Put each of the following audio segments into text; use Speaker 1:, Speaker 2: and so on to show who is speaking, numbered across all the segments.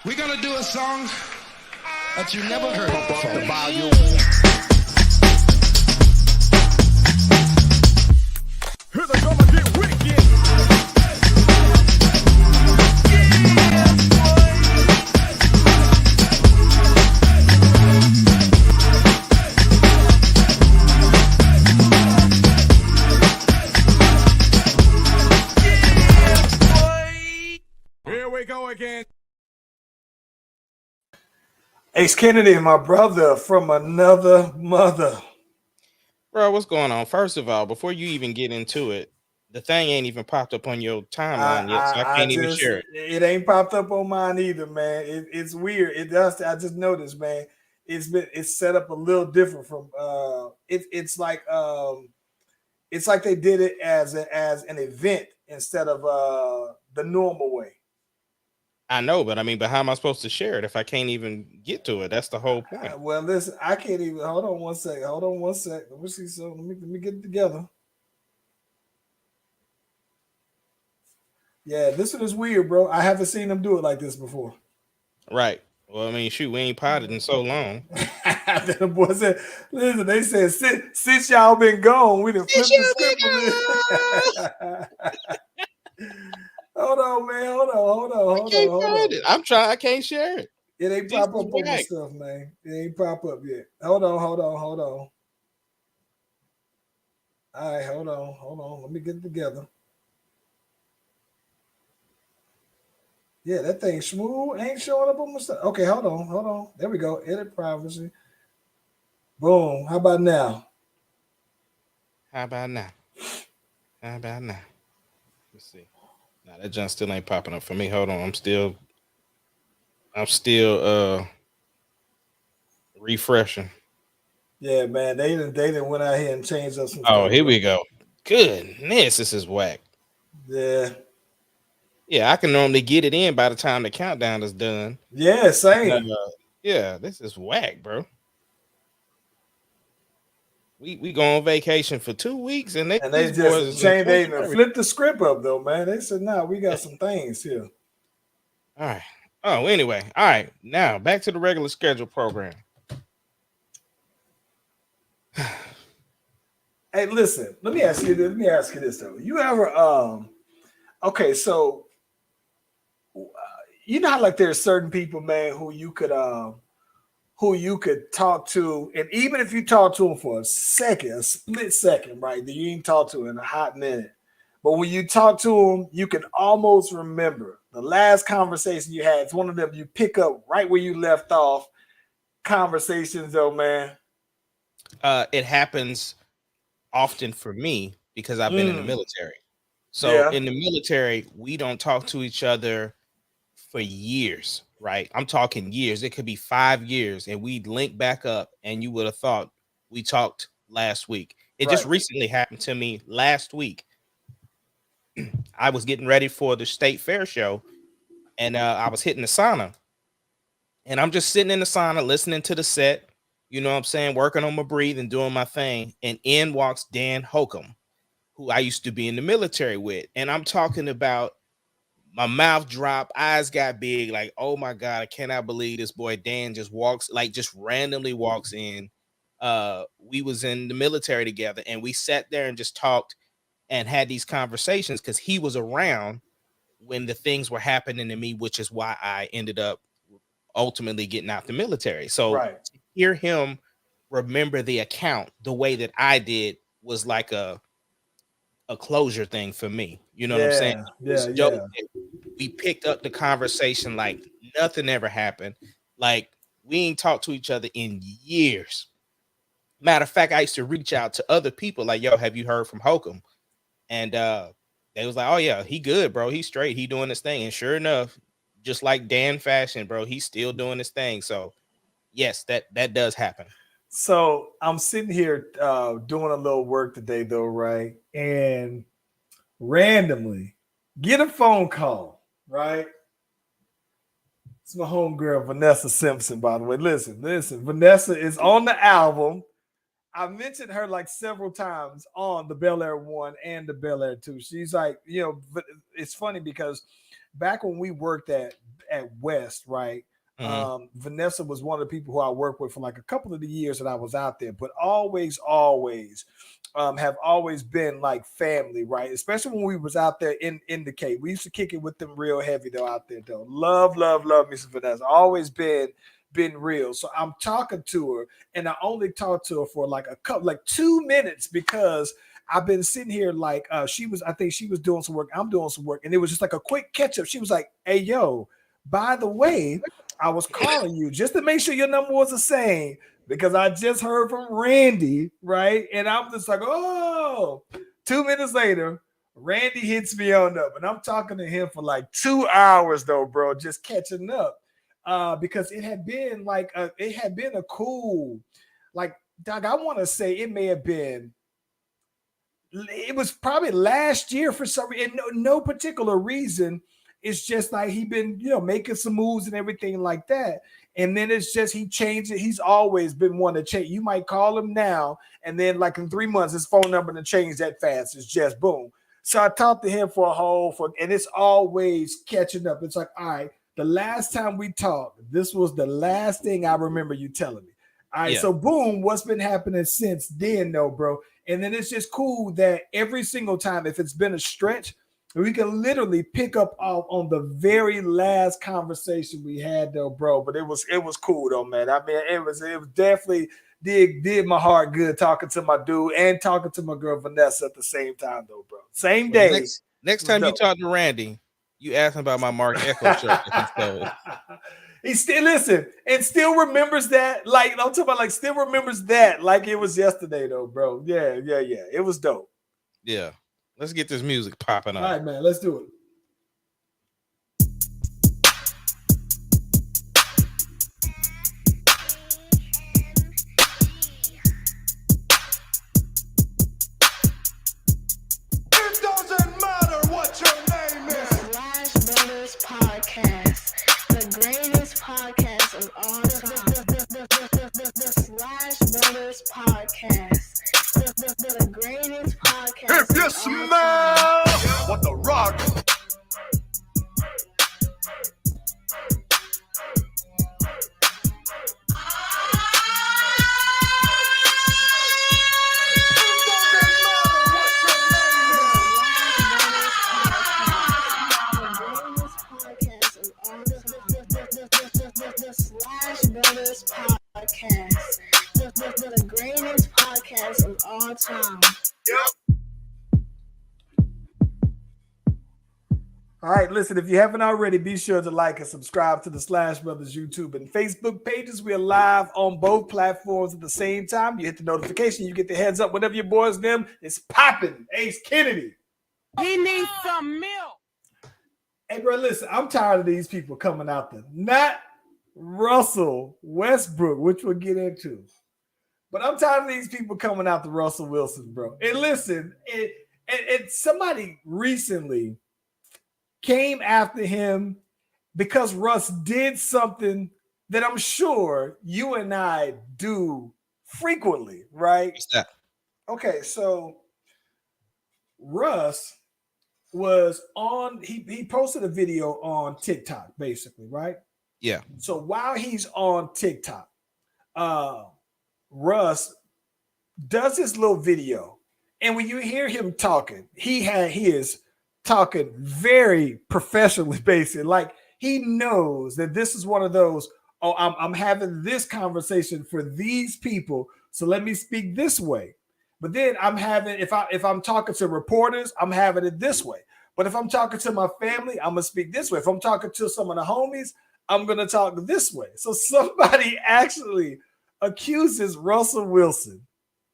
Speaker 1: We're gonna do a song that you never heard before.
Speaker 2: The volume.
Speaker 3: Here they gonna get wicked. Here we go again.
Speaker 4: Ace Kennedy, my brother from another mother.
Speaker 2: Bro, what's going on? First of all, before you even get into it, the thing ain't even popped up on your timeline yet, so I can't even share it.
Speaker 4: It ain't popped up on mine either, man. It's weird. It does. I just noticed, man. It's set up a little different from it's like they did it as an event instead of the normal way.
Speaker 2: I know, but how am I supposed to share it if I can't even get to it? That's the whole point.
Speaker 4: Well, listen, I can't even. Hold on one second. Let me see. So let me get it together. Yeah, this one is weird, bro. I haven't seen them do it like this before.
Speaker 2: Right. Well, shoot, we ain't potted in so long.
Speaker 4: The boy said, listen, they said, since y'all been gone, we done flipped the script. Hold on, man. Hold on.
Speaker 2: I'm trying. I can't share it.
Speaker 4: It ain't pop up on my stuff, man. It ain't pop up yet. Hold on. All right, hold on. Let me get it together. Yeah, that thing smooth ain't showing up on my stuff. Okay, hold on. There we go. Edit privacy. Boom. How about now?
Speaker 2: Let's see. Nah, that junk still ain't popping up for me. Hold on. I'm still refreshing.
Speaker 4: Yeah, man. They didn't went out here and changed up some
Speaker 2: stuff. Here we go. Goodness, this is whack.
Speaker 4: Yeah.
Speaker 2: Yeah, I can normally get it in by the time the countdown is done.
Speaker 4: Yeah, same.
Speaker 2: Yeah, this is whack, bro. We go on vacation for 2 weeks and they
Speaker 4: just changed. They even flipped the script up though, man. They said, "Nah, we got some things here."
Speaker 2: All right. Oh, anyway, all right. Now back to the regular schedule program.
Speaker 4: Hey, listen. Let me ask you this though. You ever okay, so you know how like there's certain people, man, who you could talk to, and even if you talk to them for a split second, right, that you ain't talk to in a hot minute, but when you talk to them, you can almost remember the last conversation you had. It's one of them you pick up right where you left off. Conversations, though, man.
Speaker 2: It happens often for me because I've been in the military. So in the military, we don't talk to each other for years, right? I'm talking years. It could be 5 years, and we'd link back up, and you would have thought we talked last week. It just recently happened to me last week. I was getting ready for the state fair show, and I was hitting the sauna, and I'm just sitting in the sauna listening to the set. You know what I'm saying? Working on my breathing, doing my thing, and in walks Dan Holcomb, who I used to be in the military with, and I'm talking about. My mouth dropped, eyes got big, like, oh my God, I cannot believe this boy Dan just randomly walks in. We was in the military together, and we sat there and just talked and had these conversations because he was around when the things were happening to me, which is why I ended up ultimately getting out the military. So to hear him remember the account the way that I did was like a closure thing for me. You know what I'm saying?
Speaker 4: Yeah.
Speaker 2: We picked up the conversation like nothing ever happened. Like we ain't talked to each other in years. Matter of fact, I used to reach out to other people like, yo, have you heard from Holcomb? And they was like, oh yeah, he good, bro. He's straight. He doing his thing. And sure enough, just like Dan fashion, bro, he's still doing his thing. So yes, that does happen.
Speaker 4: So I'm sitting here doing a little work today though, right? And randomly get a phone call, right? It's my homegirl, Vanessa Simpson, by the way. Listen. Vanessa is on the album. I mentioned her like several times on the Bel Air 1 and the Bel Air 2. She's like, but it's funny because back when we worked at West, right? Vanessa was one of the people who I worked with for like a couple of the years that I was out there, but always have always been like family, right? Especially when we was out there in the Cape. We used to kick it with them real heavy though out there though. Love Mrs. Vanessa. Always been real. So I'm talking to her, and I only talked to her for like 2 minutes because I've been sitting here like I think she was doing some work. I'm doing some work, and it was just like a quick catch up. She was like, "Hey, yo, by the way, I was calling you just to make sure your number was the same because I just heard from Randy, right?" And I'm just like, oh, 2 minutes later, Randy hits me on up, and I'm talking to him for like 2 hours though, bro, just catching up. Because it had been a cool, like, Doug, I want to say it was probably last year for some reason, no particular reason. It's just like he been, making some moves and everything like that. And then it's just he changed it. He's always been one to change. You might call him now, and then like in 3 months, his phone number to change that fast. It's just boom. So I talked to him and it's always catching up. It's like, all right, the last time we talked, this was the last thing I remember you telling me. All right, so boom, what's been happening since then, though, bro? And then it's just cool that every single time, if it's been a stretch, we can literally pick up on the very last conversation we had, though, bro. But it was cool, though, man. I mean, it was definitely did my heart good talking to my dude and talking to my girl Vanessa at the same time, though, bro. Same day.
Speaker 2: Next time you talk to Randy, you ask him about my Mark Echo shirt that he stole.
Speaker 4: He still remembers that. Like, I'm talking about, like, still remembers that like it was yesterday, though, bro. Yeah. It was dope.
Speaker 2: Yeah. Let's get this music popping up.
Speaker 4: All right, man. Let's do it.
Speaker 3: It doesn't matter what your name is.
Speaker 5: The Slash Brothers Podcast, the greatest podcast of all time. The Slash Brothers Podcast, the greatest podcast.
Speaker 3: If you smell what the rock.
Speaker 5: The Slash Brothers Podcast, the greatest podcast of all time.
Speaker 4: All right, listen, if you haven't already, be sure to like and subscribe to the Slash Brothers YouTube and Facebook pages. We are live on both platforms at the same time. You hit the notification, you get the heads up whenever your boy's them. It's popping. Ace Kennedy.
Speaker 6: He needs some milk.
Speaker 4: Hey, bro, listen, I'm tired of these people coming out there. Not Russell Westbrook, which we'll get into. But I'm tired of these people coming out to Russell Wilson, bro. And listen, somebody recently came after him because Russ did something that I'm sure you and I do frequently, right?
Speaker 2: What's that?
Speaker 4: Okay, so Russ was on, he posted a video on TikTok, basically, right?
Speaker 2: Yeah.
Speaker 4: So while he's on TikTok, Russ does this little video. And when you hear him talking, he is talking very professionally, basically. Like, he knows that this is one of those, oh, I'm having this conversation for these people, so let me speak this way. But then I'm having, if I'm talking to reporters, I'm having it this way. But if I'm talking to my family, I'm gonna speak this way. If I'm talking to some of the homies, I'm gonna talk this way. So somebody actually accuses Russell Wilson,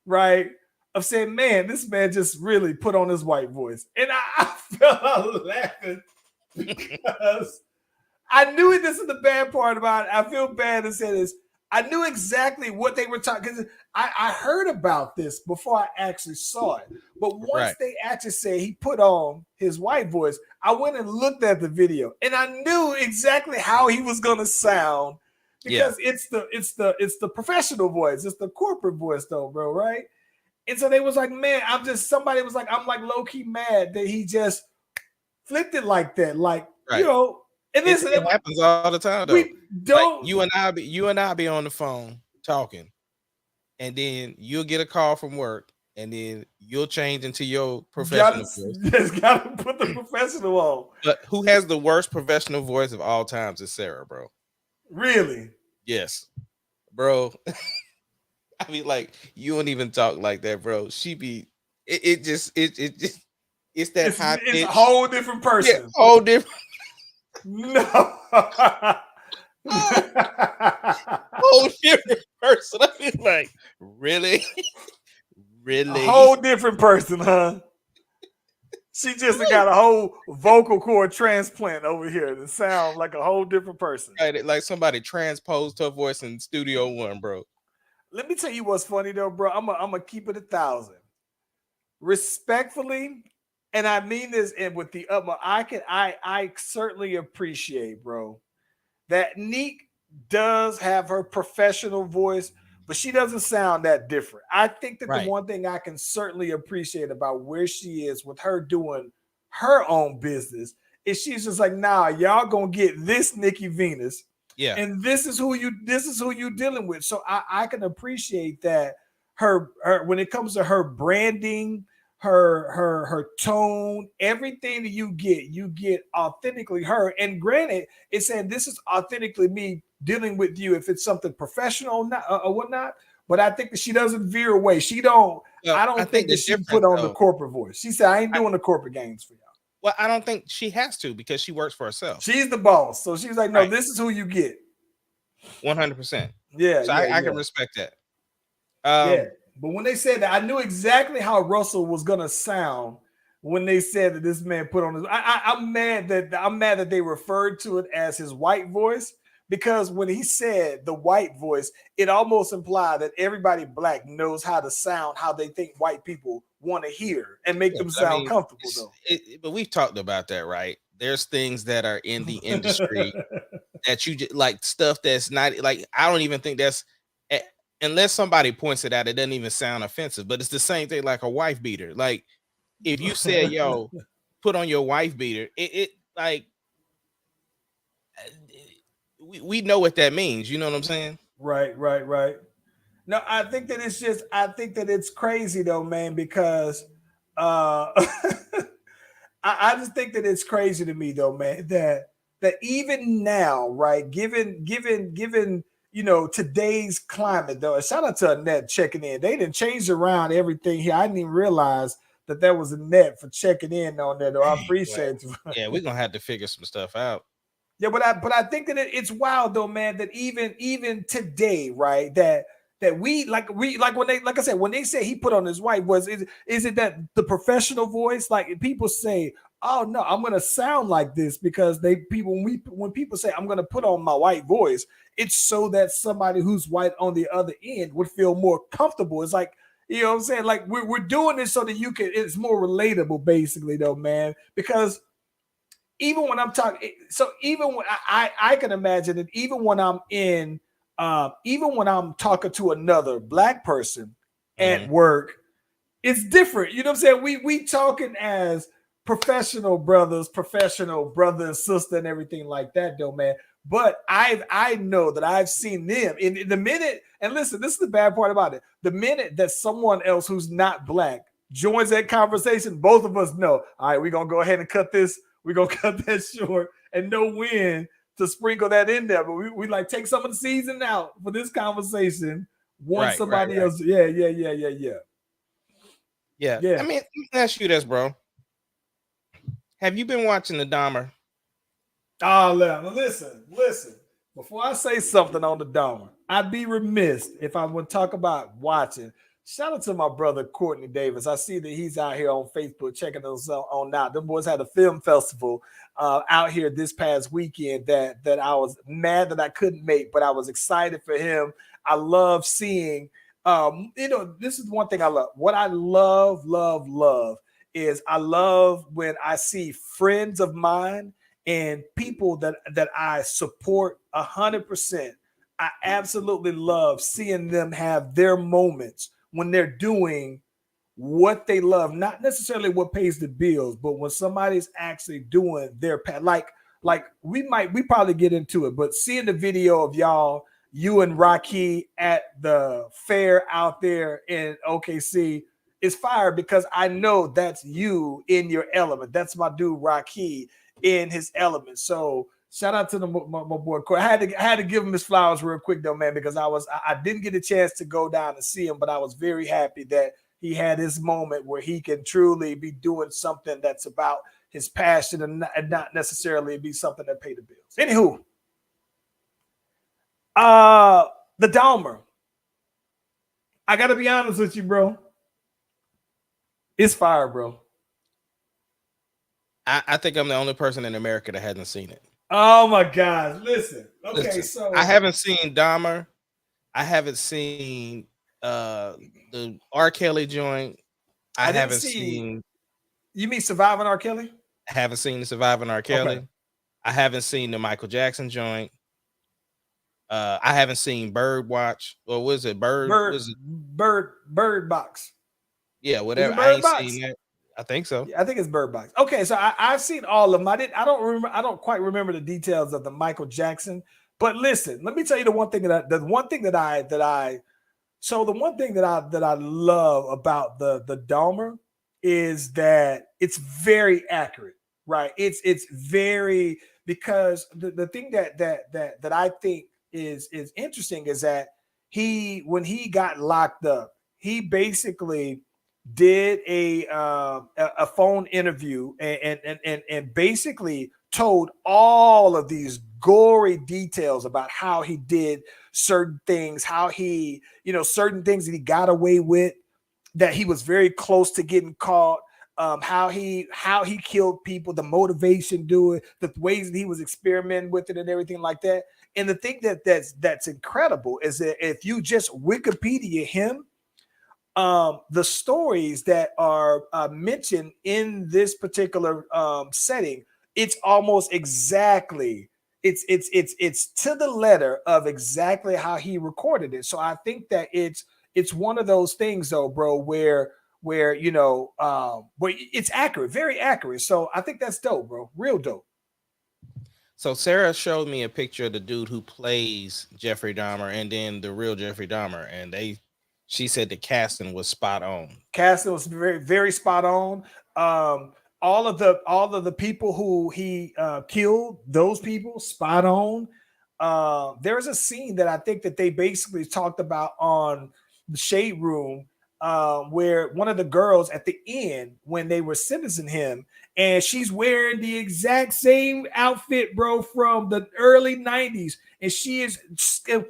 Speaker 4: right, of saying, man, this man just really put on his white voice. And I fell out laughing because I knew it. This is the bad part about it. I feel bad to say this. I knew exactly what they were talking, because I heard about this before I actually saw it. But once they actually say he put on his white voice, I went and looked at the video, and I knew exactly how he was going to sound, because it's the professional voice, it's the corporate voice, though, bro, right? And so they was like, man, I'm like low key mad that he just flipped it like that. Like,
Speaker 2: Right.
Speaker 4: You know, and listen,
Speaker 2: It happens all the time though.
Speaker 4: we don't.
Speaker 2: Like you and I be on the phone talking, and then you'll get a call from work, and then you'll change into your professional voice.
Speaker 4: Just gotta put the professional on.
Speaker 2: But who has the worst professional voice of all times is Sarah, bro.
Speaker 4: Really?
Speaker 2: Yes, bro. I mean, like, you don't even talk like that, bro. She be it just it's that high pitch.
Speaker 4: It's a whole different person.
Speaker 2: Yeah, whole different.
Speaker 4: No.
Speaker 2: Whole different person. I mean, like, really? Really?
Speaker 4: A whole different person, huh? She just got a whole vocal cord transplant over here to sound like a whole different person.
Speaker 2: Right, like somebody transposed her voice in Studio One, bro.
Speaker 4: Let me tell you what's funny though, bro. I'm gonna keep it 1,000. Respectfully, and I mean this and with the utmost, I certainly appreciate, bro, that Neek does have her professional voice, but she doesn't sound that different. I think that the one thing I can certainly appreciate about where she is with her doing her own business is she's just like, nah, y'all gonna get this Nikki Venus.
Speaker 2: Yeah.
Speaker 4: And this is who you're dealing with. So I can appreciate that her when it comes to her branding, her tone, everything that you get authentically her. And granted, it's saying this is authentically me dealing with you if it's something professional or whatnot. But I think that she doesn't veer away. She don't. I don't think that she put on the corporate voice. She said, "I ain't doing the corporate games for y'all."
Speaker 2: Well, I don't think she has to because she works for herself.
Speaker 4: She's the boss, so she's like, "No, this is who you get."
Speaker 2: 100%.
Speaker 4: Yeah,
Speaker 2: so I can respect that.
Speaker 4: Yeah, but when they said that, I knew exactly how Russell was gonna sound when they said that this man put on his. I'm mad that they referred to it as his white voice, because when he said the white voice, it almost implied that everybody black knows how to sound how they think white people want to hear and make them sound comfortable though.
Speaker 2: But we've talked about that, right? There's things that are in the industry that you just like, stuff that's not like, I don't even think that's, unless somebody points it out, it doesn't even sound offensive. But it's the same thing like a wife beater. Like if you said, yo, put on your wife beater, it like we know what that means. You know what I'm saying?
Speaker 4: Right. No, I think that it's crazy though, man, because I just think that it's crazy to me though, man, that even now, right, given today's climate though, shout out to Annette checking in. They didn't change around everything here. I didn't even realize that there was a net for checking in on that though. I appreciate you.
Speaker 2: Yeah, we're gonna have to figure some stuff out.
Speaker 4: Yeah, but I think that it's wild though, man, that even today, right, that we when they, like I said, when they say he put on his white voice, is it that the professional voice? Like people say, oh no, I'm gonna sound like this because when people say I'm gonna put on my white voice, it's so that somebody who's white on the other end would feel more comfortable. It's like, you know what I'm saying? Like we're doing this so that it's more relatable, basically, though, man, because even when I'm talking, so even when I can imagine that even when I'm talking to another black person at work, it's different. You know what I'm saying? We talking as professional brother and sister and everything like that, though, man. But I know that I've seen them in the minute, and listen, this is the bad part about it. The minute that someone else who's not black joins that conversation, both of us know, all right, we're gonna go ahead and cut this. We're going to cut that short and know when to sprinkle that in there. But we like take some of the season out for this conversation. Once somebody else. Yeah.
Speaker 2: I mean, let me ask you this, bro. Have you been watching the Dahmer?
Speaker 4: Oh, listen. Before I say something on the Dahmer, I'd be remiss if I would talk about watching. Shout out to my brother Courtney Davis. I see that he's out here on Facebook checking us on now. Them boys had a film festival out here this past weekend that I was mad that I couldn't make, but I was excited for him. I love seeing, this is one thing I love. What I love is I love when I see friends of mine and people that I support 100%. I absolutely love seeing them have their moments when they're doing what they love, not necessarily what pays the bills, but when somebody's actually doing their path, like like we probably get into it, but seeing the video of you and Rocky at the fair out there in OKC is fire because I know that's you in your element. That's my dude Rocky in his element. So shout out to my boy Corey. I had to give him his flowers real quick though, man, because I didn't get a chance to go down and see him, but I was very happy that he had his moment where he can truly be doing something that's about his passion and not necessarily be something that pay the bills. Anywho, the Dahmer. I gotta be honest with you, bro. It's fire, bro.
Speaker 2: I think I'm the only person in America that hasn't seen it.
Speaker 4: Oh my God! Listen, okay, so
Speaker 2: I haven't seen Dahmer. I haven't seen the R. Kelly joint. I haven't seen.
Speaker 4: You mean Surviving R. Kelly?
Speaker 2: I haven't seen the Surviving R. Kelly.
Speaker 4: Okay.
Speaker 2: I haven't seen the Michael Jackson joint. I haven't seen Bird Watch. Or was it Bird?
Speaker 4: Bird Box.
Speaker 2: Yeah, whatever.
Speaker 4: Bird
Speaker 2: I ain't
Speaker 4: Box?
Speaker 2: seen that. I think so.
Speaker 4: Yeah, I think it's Bird Box. Okay, so I've seen all of them. I don't quite remember the details of the Michael Jackson. But listen, let me tell you the one thing that I love about the Dahmer is that it's very accurate, right? It's very, because the thing that I think is interesting is that when he got locked up, he basically did a phone interview and basically told all of these gory details about how he did certain things, how he, certain things that he got away with, that he was very close to getting caught, how he killed people, the motivation to do it, the ways that he was experimenting with it and everything like that. And the thing that's incredible is that if you just Wikipedia him, the stories that are mentioned in this particular setting, it's almost exactly, it's to the letter of exactly how he recorded it. So I think that it's one of those things though, bro, where where it's accurate, very accurate. So I think that's dope, bro. Real dope.
Speaker 2: So Sarah showed me a picture of the dude who plays Jeffrey Dahmer and then the real Jeffrey Dahmer, and she said the casting was spot on.
Speaker 4: Casting was very, very spot on. All of the people who he killed, those people, spot on. There's a scene that I think that they basically talked about on the Shade Room, where one of the girls at the end, when they were sentencing him, and she's wearing the exact same outfit, bro, from the early 90s, and she is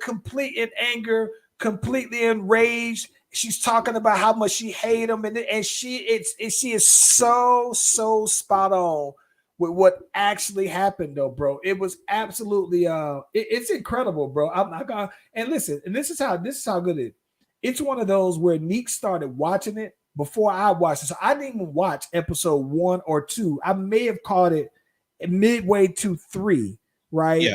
Speaker 4: complete in anger, completely enraged. She's talking about how much she hates him, and she is so spot on with what actually happened, though, bro. It was absolutely it's incredible, bro. And listen, and this is how good it is. It's one of those where Neek started watching it before I watched it. So I didn't even watch episode 1 or 2. I may have caught it midway to 3, right?
Speaker 2: Yeah.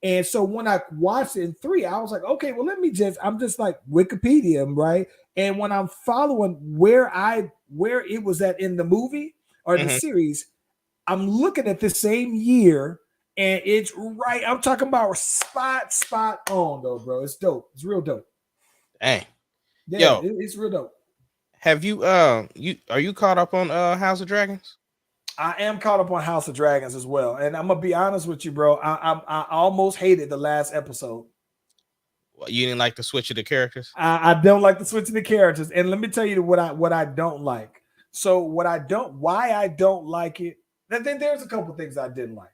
Speaker 4: And so when I watched it in 3, I was like, okay, well, I'm just like Wikipedia, right? And when I'm following where it was at in the movie or the series, I'm looking at the same year, and it's right. I'm talking about spot on, though, bro. It's dope. It's real dope.
Speaker 2: Dang.
Speaker 4: Yeah, it's real dope.
Speaker 2: Have you are you caught up on House of Dragons?
Speaker 4: I am caught up on House of Dragons as well, and I'm gonna be honest with you, bro. I almost hated the last episode.
Speaker 2: You didn't like the switch of the characters?
Speaker 4: I don't like the switch of the characters, and let me tell you what I don't like. So why I don't like it. Then there's a couple things I didn't like.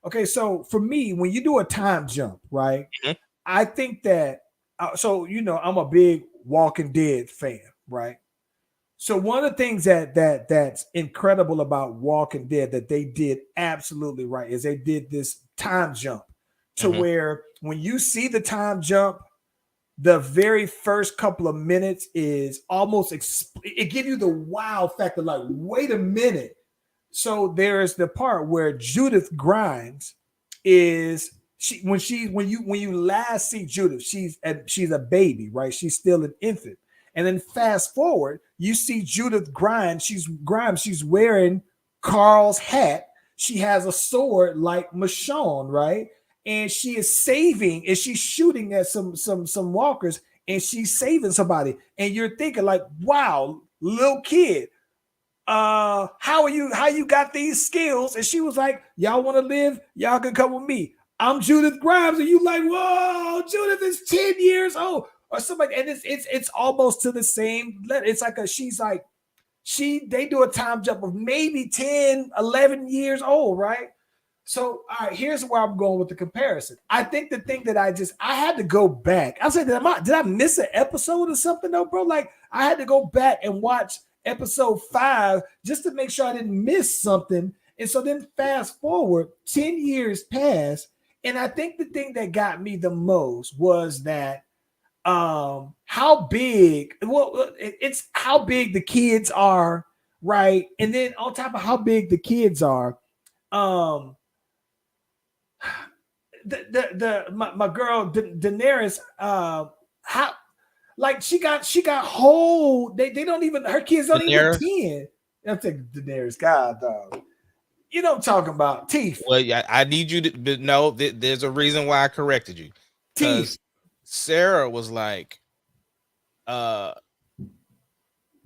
Speaker 4: Okay, so for me, when you do a time jump, right? Mm-hmm. I think that I'm a big Walking Dead fan, right? So one of the things that's incredible about Walking Dead that they did absolutely right is they did this time jump to where when you see the time jump, the very first couple of minutes is almost it gives you the wow factor, like, wait a minute. So there's the part where Judith Grimes is when you last see Judith, she's a baby, right? She's still an infant. And then fast forward, you see Judith Grimes. She's wearing Carl's hat. she has a sword like Michonne, right? And she is saving, and she's shooting at some walkers, and she's saving somebody. And you're thinking, like, wow, little kid, how you got these skills? And she was like, y'all want to live? Y'all can come with me. I'm Judith Grimes, and you like, whoa, Judith is 10 years old or something. And it's almost to the same. It's like they do a time jump of maybe 10, 11 years old, right? So, all right, here's where I'm going with the comparison. I think the thing that I had to go back. I said, did I miss an episode or something though, bro? Like, I had to go back and watch episode 5 just to make sure I didn't miss something. And so then fast forward, 10 years passed. And I think the thing that got me the most was that how big, it's how big the kids are, right? And then on top of how big the kids are, my girl Daenerys, how, like, she got whole. They don't even, her kids don't
Speaker 2: Daenerys.
Speaker 4: even 10. I'm taking Daenerys, God, dog. You know what I'm talking about, teeth.
Speaker 2: Well, yeah, I need you to know that there's a reason why I corrected you.
Speaker 4: Teeth.
Speaker 2: Sarah was like, how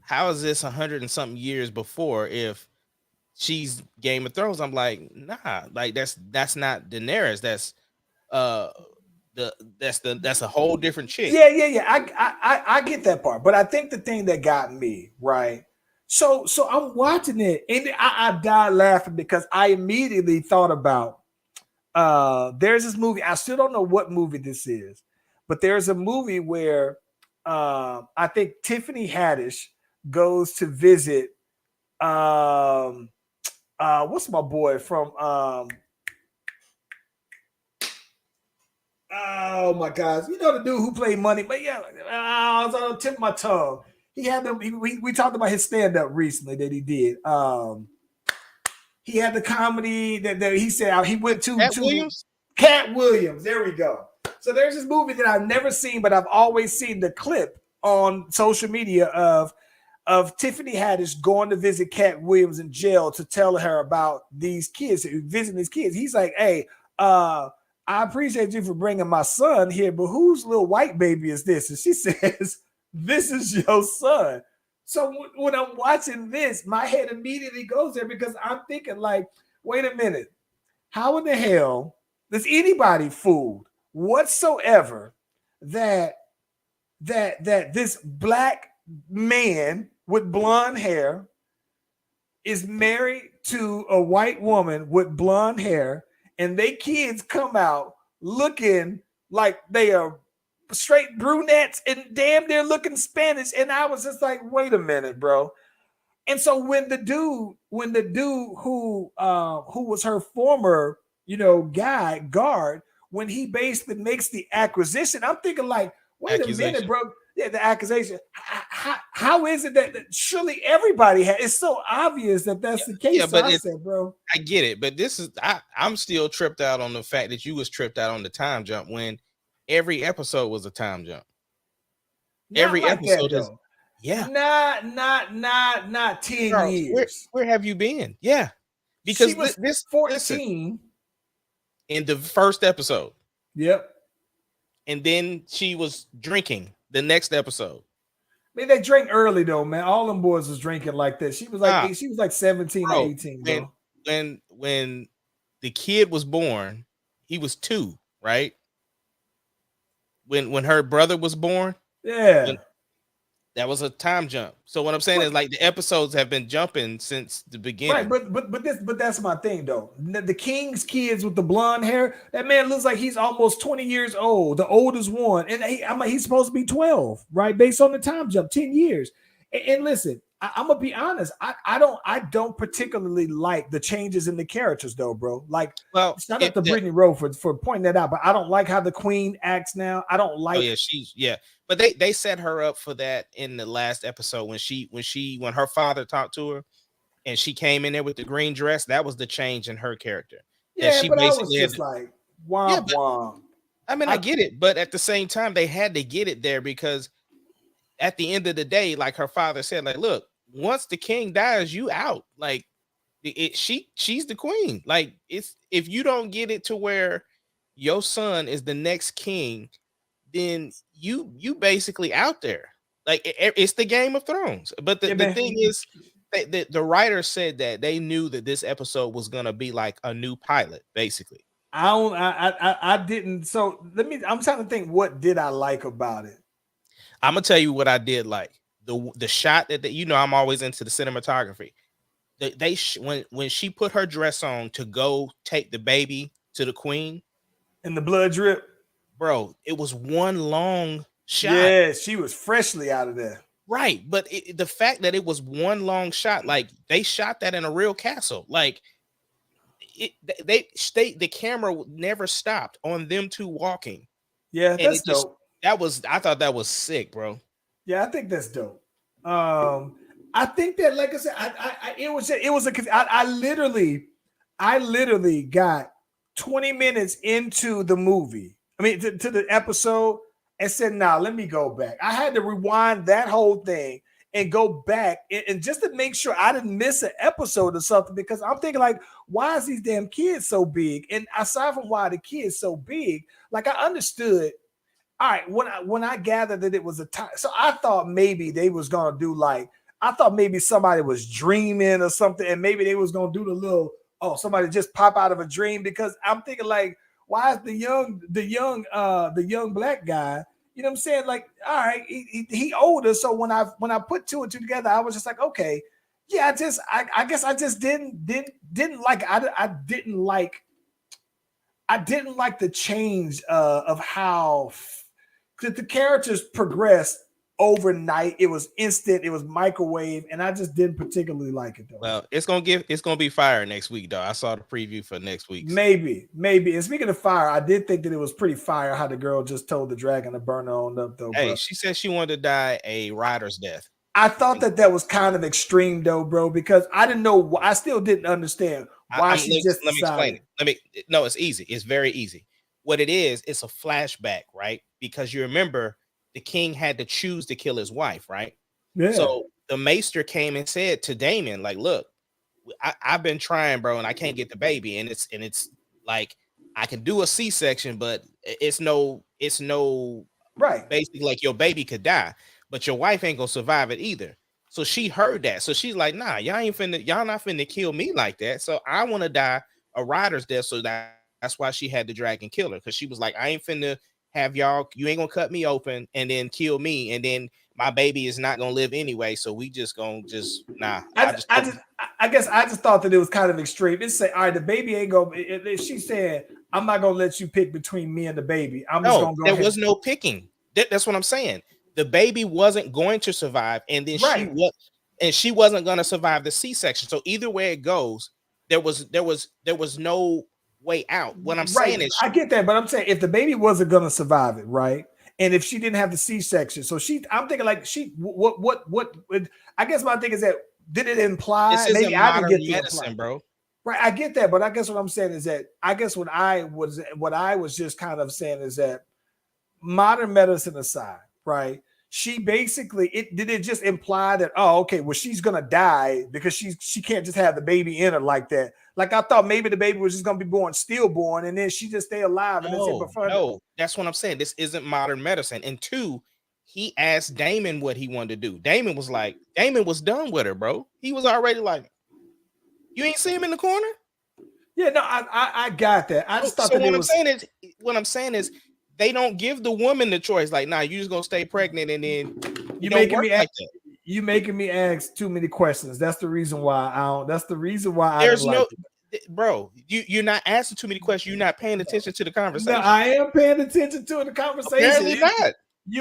Speaker 2: is this 100 and something years before if she's Game of Thrones? I'm like, nah, like that's not Daenerys. That's that's a whole different chick.
Speaker 4: Yeah. I get that part, but I think the thing that got me right. So I'm watching it, and I died laughing because I immediately thought about there's this movie. I still don't know what movie this is, but there's a movie where I think Tiffany Haddish goes to visit what's my boy from oh my gosh, you know the dude who played Money, but yeah, I was on the tip of my tongue. He had them. We talked about his stand-up recently that he did. He had the comedy that he said he went to Cat Williams. There we go. So there's this movie that I've never seen, but I've always seen the clip on social media of Tiffany Haddish going to visit Cat Williams in jail to tell her about these kids, visiting these kids. He's like, hey, I appreciate you for bringing my son here, but whose little white baby is this? And she says, this is your son. So when I'm watching this, my head immediately goes there because I'm thinking, like, wait a minute. How in the hell does anybody fooled whatsoever that this black man with blonde hair is married to a white woman with blonde hair, and they kids come out looking like they are straight brunettes and damn near looking Spanish? And I was just like, wait a minute, bro. And so when the dude who was her former, guard, when he basically makes the acquisition, I'm thinking like, wait a minute, bro. Yeah, the accusation. How is it that surely everybody has? It's so obvious that that's the case.
Speaker 2: Yeah, but
Speaker 4: I said, bro,
Speaker 2: I get it, but this is I'm still tripped out on the fact that you was tripped out on the time jump when every episode was a time jump. Every
Speaker 4: like
Speaker 2: episode
Speaker 4: is not 10
Speaker 2: Charles,
Speaker 4: years.
Speaker 2: Where have you been? Yeah, because
Speaker 4: she was
Speaker 2: this
Speaker 4: 14
Speaker 2: listen, in the first episode.
Speaker 4: Yep.
Speaker 2: And then she was drinking the next episode.
Speaker 4: I mean, they drank early though, man. All them boys was drinking like this. She was like 17 or 18.
Speaker 2: When the kid was born, he was 2, right? When her brother was born, that was a time jump. So what I'm saying is, like, the episodes have been jumping since the beginning. Right,
Speaker 4: but that's my thing though. The King's kids with the blonde hair, that man looks like he's almost 20 years old, the oldest one, and he's supposed to be 12, right? Based on the time jump, 10 years. And listen, I'm gonna be honest. I don't particularly like the changes in the characters though, bro. Like, shout out to Brittany Rowe for pointing that out. But I don't like how the Queen acts now. I don't like.
Speaker 2: Oh yeah, but they set her up for that in the last episode when her father talked to her, and she came in there with the green dress. That was the change in her character.
Speaker 4: Yeah, but I was just like, wow.
Speaker 2: I mean, I get it, but at the same time, they had to get it there because at the end of the day, like her father said, like, look, once the king dies, you out. Like, She's the queen. Like, it's if you don't get it to where your son is the next king, then you basically out there. Like, it's the Game of Thrones. But the thing is, the writer said that they knew that this episode was gonna be like a new pilot, basically.
Speaker 4: I didn't. So I'm trying to think, what did I like about it?
Speaker 2: I'm gonna tell you what I did like. The shot that I'm always into the cinematography. When she put her dress on to go take the baby to the queen,
Speaker 4: and the blood drip,
Speaker 2: bro, it was one long shot.
Speaker 4: Yeah, she was freshly out of there.
Speaker 2: Right, but the fact that it was one long shot, like they shot that in a real castle, like the camera never stopped on them two walking.
Speaker 4: Yeah, that's dope.
Speaker 2: I thought that was sick, bro.
Speaker 4: Yeah, I think that's dope. I think that, like I said, I literally got 20 minutes into the movie. I mean, to the episode, and said, "Nah, let me go back." I had to rewind that whole thing and go back and just to make sure I didn't miss an episode or something, because I'm thinking, like, why is these damn kids so big? And aside from why the kids so big, like, I understood. All right, when I gathered that it was a time, so I thought maybe they was gonna do I thought maybe somebody was dreaming or something, and maybe they was gonna do the little somebody just pop out of a dream, because I'm thinking, like, why is the young black guy, you know what I'm saying? Like, all right, he older, so when I put two and two together, I was just like, okay, yeah, I guess I just didn't like I didn't like the change of how the characters progressed overnight. It was instant. It was microwave, and I just didn't particularly like it, though.
Speaker 2: Well, it's gonna be fire next week, though. I saw the preview for next week.
Speaker 4: Maybe. And speaking of fire, I did think that it was pretty fire how the girl just told the dragon to burn her on up, though.
Speaker 2: Hey,
Speaker 4: bro.
Speaker 2: She said she wanted to die a rider's death.
Speaker 4: I thought that was kind of extreme, though, bro, because I didn't know. I still didn't understand why she just.
Speaker 2: Let me explain it. No, it's easy. It's very easy. What it is, it's a flashback, right? Because you remember the king had to choose to kill his wife, right?
Speaker 4: Yeah.
Speaker 2: So the maester came and said to Damon, like, look, I've been trying, bro, and I can't get the baby. And it's like, I can do a C-section, but it's no
Speaker 4: right.
Speaker 2: Basically, like, your baby could die, but your wife ain't gonna survive it either. So she heard that. So she's like, nah, y'all not finna kill me like that. So I want to die a rider's death. So that's why she had the dragon kill her, because she was like, I ain't finna have you ain't gonna cut me open and then kill me, and then my baby is not gonna live anyway. So we just gonna nah.
Speaker 4: I guess I just thought that it was kind of extreme. It's say, all right, the baby ain't gonna. She said, I'm not gonna let you pick between me and the baby. I'm just gonna go.
Speaker 2: There was no picking. That's what I'm saying. The baby wasn't going to survive, and then she wasn't gonna survive the C-section. So either way it goes, there was no way out. What I'm saying is,
Speaker 4: I get that, but I'm saying if the baby wasn't gonna survive it, right? And if she didn't have the C-section, so I'm thinking, like, what I guess my thing is that, did it imply
Speaker 2: this
Speaker 4: maybe I didn't get the
Speaker 2: medicine, bro?
Speaker 4: Right, I get that, but I guess what I'm saying is that I guess what I was just kind of saying is that, modern medicine aside, right? She basically did it just imply that, oh, okay, well, she's gonna die because she can't just have the baby in her like that. Like, I thought maybe the baby was just gonna be stillborn, and then she just stay alive.
Speaker 2: No, that's what I'm saying. This isn't modern medicine. And two, he asked Damon what he wanted to do. Damon was done with her, bro. He was already like, you ain't see him in the corner?
Speaker 4: Yeah, no, I got that. I just thought that
Speaker 2: what I'm saying is they don't give the woman the choice. Like, nah, you just gonna stay pregnant, and then
Speaker 4: you making me ask too many questions. That's the reason why I don't. That's the reason why
Speaker 2: there's no, bro. You're not asking too many questions. You're not paying attention to the conversation.
Speaker 4: No, I am paying attention to the conversation.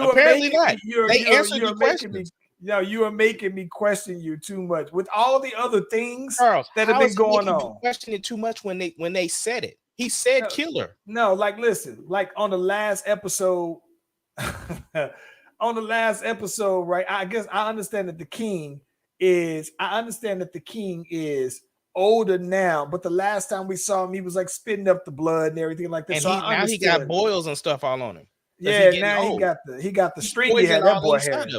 Speaker 2: Apparently not. They answered your questions.
Speaker 4: You are making me question you too much with all the other things
Speaker 2: Charles,
Speaker 4: that have been going on.
Speaker 2: Question it too much when they said it. He said killer.
Speaker 4: No, like, listen, like on the last episode, right? I guess I understand that the king is older now, but the last time we saw him, he was like spitting up the blood and everything like that.
Speaker 2: And
Speaker 4: so
Speaker 2: now he got boils and stuff all on him.
Speaker 4: Yeah, now he got the string he had. That boy had.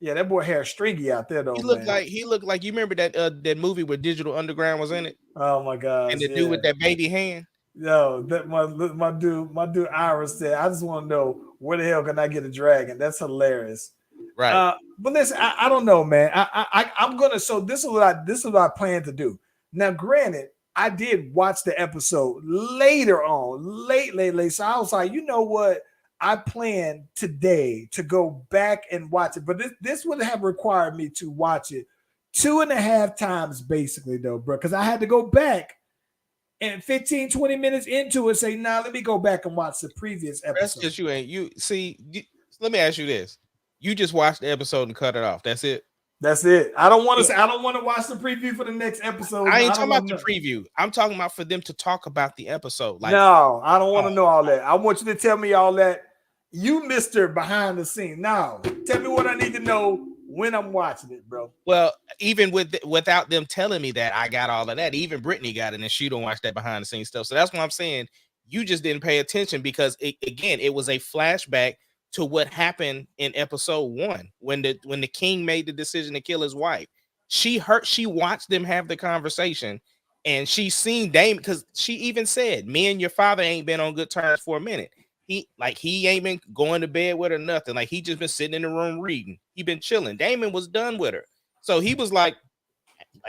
Speaker 4: Yeah, that boy hair stringy out there though,
Speaker 2: He
Speaker 4: man.
Speaker 2: looked like you remember that movie where Digital Underground was in it,
Speaker 4: Oh my gosh,
Speaker 2: and the
Speaker 4: yeah.
Speaker 2: dude with that baby hand.
Speaker 4: Yo, that my dude Iris said, I just want to know where the hell can I get a dragon? That's hilarious.
Speaker 2: Right.
Speaker 4: But listen, I don't know, man. I'm gonna. So this is what I plan to do. Now, granted, I did watch the episode later on, late. So I was like, you know what? I plan today to go back and watch it, but this would have required me to watch it 2.5 times, basically, though, bro, because I had to go back and 15, 20 minutes into it, say, nah, let me go back and watch the previous episode.
Speaker 2: That's because you see. Let me ask you this: you just watched the episode and cut it off. That's it.
Speaker 4: That's it. I don't want to watch the preview for the next episode.
Speaker 2: I ain't talking about the preview. I'm talking about for them to talk about the episode. Like,
Speaker 4: no, I don't want to know all that. I want you to tell me all that. You, Mr. Behind the Scene. Now, tell me what I need to know when I'm watching it, bro.
Speaker 2: Well, even without them telling me that, I got all of that. Even Brittany got it, and she don't watch that behind the scenes stuff. So that's what I'm saying. You just didn't pay attention because it was a flashback to what happened in episode 1 when the king made the decision to kill his wife. She watched them have the conversation, and she seen Damon because she even said, "Me and your father ain't been on good terms for a minute. He ain't been going to bed with her, nothing. Like, he just been sitting in the room reading. He been chilling. Damon was done with her, so he was like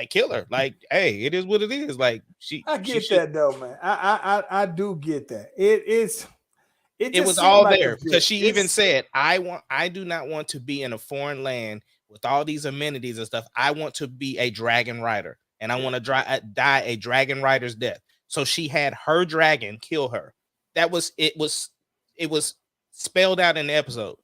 Speaker 2: kill her. Like, hey, it is what it is. Like,
Speaker 4: I get that though, man. I do get that. It
Speaker 2: was all like there because she even said, I do not want to be in a foreign land with all these amenities and stuff. I want to be a dragon rider, and I want to die a dragon rider's death. So she had her dragon kill her. It was spelled out in the episode.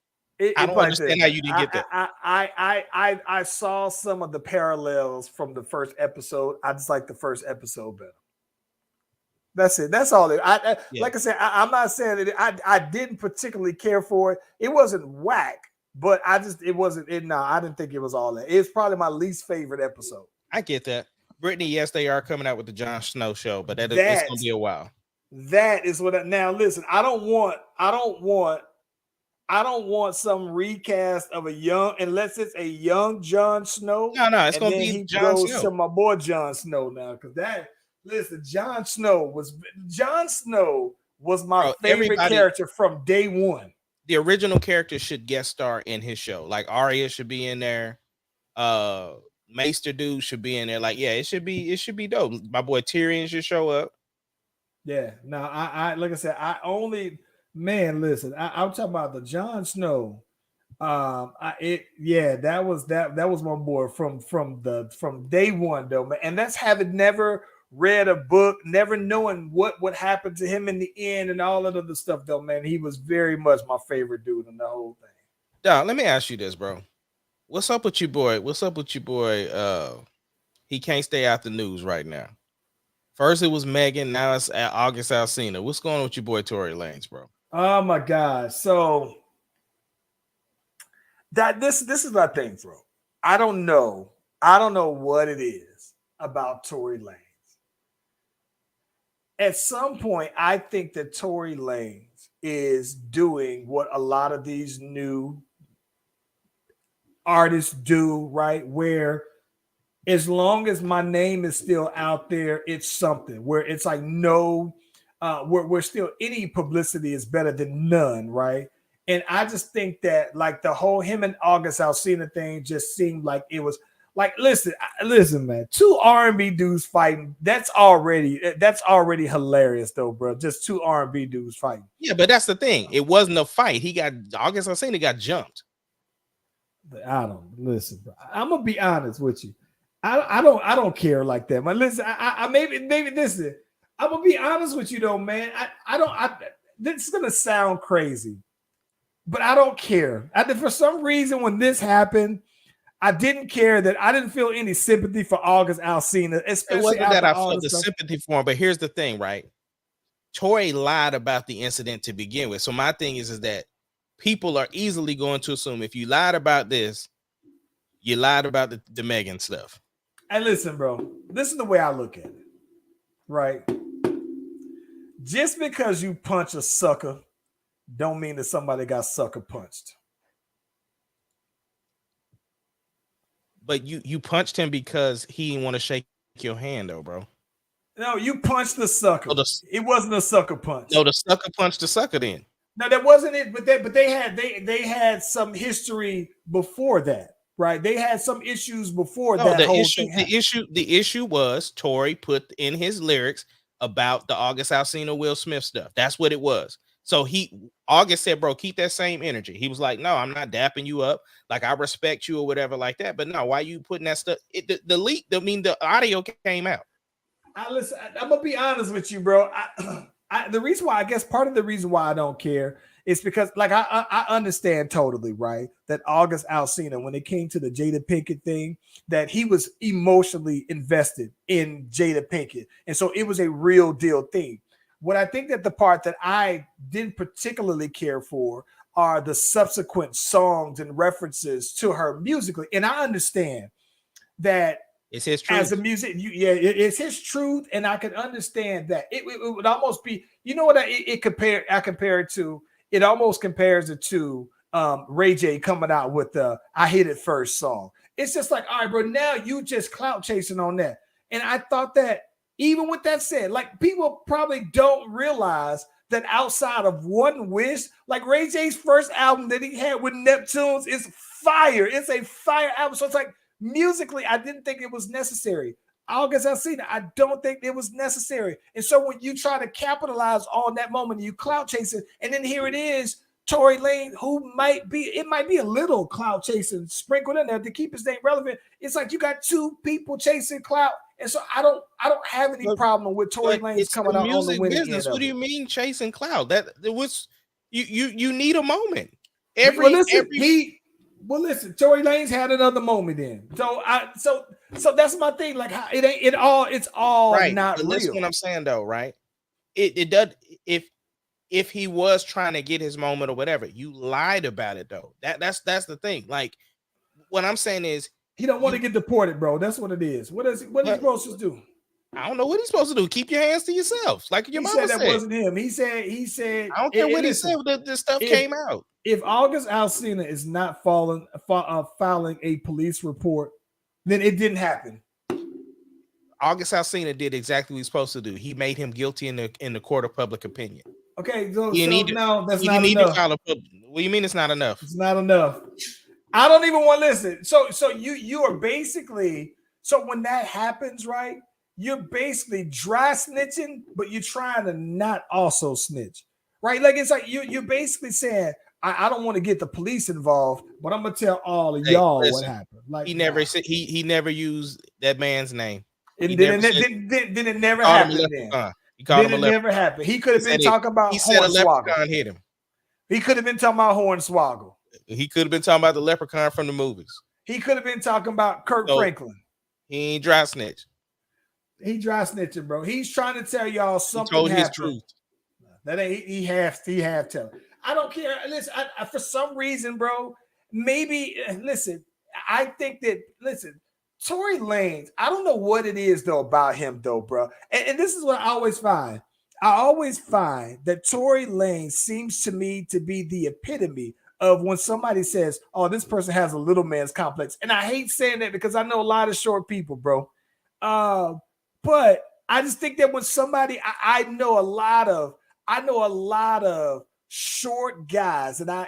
Speaker 2: I don't understand how you didn't get that.
Speaker 4: I saw some of the parallels from the first episode. I just like the first episode better. That's it. That's all. Like I said, I'm not saying that I didn't particularly care for it. It wasn't whack, but I didn't think it was all that. It's probably my least favorite episode.
Speaker 2: I get that. Brittany, yes, they are coming out with the Jon Snow show, but it's gonna be a while.
Speaker 4: That is what. Now listen, I don't want some recast of a young, unless it's a young Jon Snow.
Speaker 2: No, it's gonna be Jon Snow.
Speaker 4: To my boy Jon Snow now, because listen, Jon Snow was my favorite character from day one.
Speaker 2: The original character should guest star in his show. Like, Arya should be in there. Maester dude should be in there. Like, yeah, it should be dope. My boy Tyrion should show up.
Speaker 4: Yeah. Now, I like I said, listen, I'm talking about the Jon Snow. That was my boy from day one though, man. And that's having never read a book, never knowing what would happen to him in the end and all that other stuff though, man. He was very much my favorite dude in the whole thing.
Speaker 2: Dog, let me ask you this, bro. What's up with you, boy? He can't stay out the news right now. First it was Megan, now it's August Alsina. What's going on with your boy Tory Lanez, bro?
Speaker 4: Oh my God. So this is my thing, bro. I don't know what it is about Tory Lanez. At some point, I think that Tory Lanez is doing what a lot of these new artists do, right? Where as long as my name is still out there, it's something where it's like we're still, any publicity is better than none, right? And I just think that like the whole him and August Alsina thing just seemed like it was like, listen, man, 2 R&B dudes fighting. That's already hilarious though, bro. Just 2 R&B dudes fighting.
Speaker 2: Yeah, but that's the thing. It wasn't a fight. August Alsina got jumped.
Speaker 4: I don't listen, bro. I'm gonna be honest with you. I don't care like that, man. Listen, I maybe listen. I'm gonna be honest with you though, man. This is gonna sound crazy, but I don't care. For some reason, when this happened, I didn't care. That I didn't feel any sympathy for August Alsina, especially
Speaker 2: it wasn't that I felt the
Speaker 4: stuff.
Speaker 2: sympathy for him. But here's the thing, right? Tory lied about the incident to begin with. So my thing is that people are easily going to assume if you lied about this, you lied about the Megan stuff.
Speaker 4: Hey, listen, bro. This is the way I look at it, right? Just because you punch a sucker don't mean that somebody got sucker punched.
Speaker 2: But you punched him because he didn't want to shake your hand, though, bro.
Speaker 4: No, you punched the sucker.
Speaker 2: Oh,
Speaker 4: it wasn't a sucker punch.
Speaker 2: No, the sucker punched the sucker then.
Speaker 4: No, that wasn't it. But they had some history before that, right? They had some issues before that
Speaker 2: the
Speaker 4: whole
Speaker 2: issue,
Speaker 4: thing happened.
Speaker 2: The issue was Tory put in his lyrics about the August Alsina Will Smith stuff. That's what it was. So August said, bro, keep that same energy. He was like, no, I'm not dapping you up. Like, I respect you or whatever like that. But no, why you putting that stuff? The leak, the audio came out.
Speaker 4: Listen, I'm gonna be honest with you, bro. The reason why, I guess part of the reason why I don't care is because, like, I understand totally, right, that August Alsina, when it came to the Jada Pinkett thing, that he was emotionally invested in Jada Pinkett, and so it was a real deal thing. What I think that the part that I didn't particularly care for are the subsequent songs and references to her musically, and I understand that.
Speaker 2: It's his truth.
Speaker 4: As a music, it's his truth, and I can understand that. It would almost be, you know what? I compare it to. It almost compares it to Ray J coming out with the "I Hit It First" song. It's just like, all right, bro. Now you just clout chasing on that, and I thought that even with that said, like, people probably don't realize that outside of One Wish, like Ray J's first album that he had with Neptunes is fire. It's a fire album. So it's like, musically, I didn't think it was necessary. August Alsina, I don't think it was necessary. And so when you try to capitalize on that moment, you clout chasing, and then here it is, Tory Lanez, who might be a little clout chasing sprinkled in there to keep his name relevant. It's like you got two people chasing clout, and so I don't have any problem with Tory Lanez coming out on the winning
Speaker 2: business.
Speaker 4: end.
Speaker 2: What do you mean chasing clout? That it was you need a moment.
Speaker 4: Listen, Tory Lanez had another moment in. So that's my thing. Like, how it's all
Speaker 2: right.
Speaker 4: not
Speaker 2: but
Speaker 4: real.
Speaker 2: Listen what I'm saying though, right? It does if he was trying to get his moment or whatever, you lied about it though. That's the thing. Like, what I'm saying is
Speaker 4: he don't want to get deported, bro. That's what it is. What is he supposed to do?
Speaker 2: I don't know what he's supposed to do. Keep your hands to yourself, like your mama said.
Speaker 4: That wasn't him. He said.
Speaker 2: I don't care what he said. The stuff came out.
Speaker 4: If August Alsina is not filing a police report, then it didn't happen.
Speaker 2: August Alsina did exactly what he's supposed to do. He made him guilty in the court of public opinion.
Speaker 4: Okay, so no, that's not enough.
Speaker 2: What do you mean it's not enough?
Speaker 4: It's not enough. I don't even want to listen. So you are basically, so when that happens, right? You're basically dry snitching, but you're trying to not also snitch, right? Like, it's like you're basically saying, I don't want to get the police involved, but I'm gonna tell all of y'all what happened. Like,
Speaker 2: he never said he never used that man's name.
Speaker 4: And then it never happened.
Speaker 2: He called him a leprechaun.
Speaker 4: It never happened. He could have been talking about.
Speaker 2: He said a leprechaun hit him.
Speaker 4: He could have been talking about Hornswoggle.
Speaker 2: He could have been talking about the leprechaun from the movies.
Speaker 4: He could have been talking about Kirk Franklin.
Speaker 2: He ain't dry snitch.
Speaker 4: He dry snitching, bro. He's trying to tell y'all something.
Speaker 2: He told his truth.
Speaker 4: That ain't he have tell. I don't care. Listen, I for some reason, bro. Maybe listen. I think that Tory Lanez. I don't know what it is though about him though, bro. And this is what I always find. I always find that Tory Lanez seems to me to be the epitome of when somebody says, "Oh, this person has a little man's complex," and I hate saying that because I know a lot of short people, bro. But I just think that when somebody, I know a lot of short guys, and I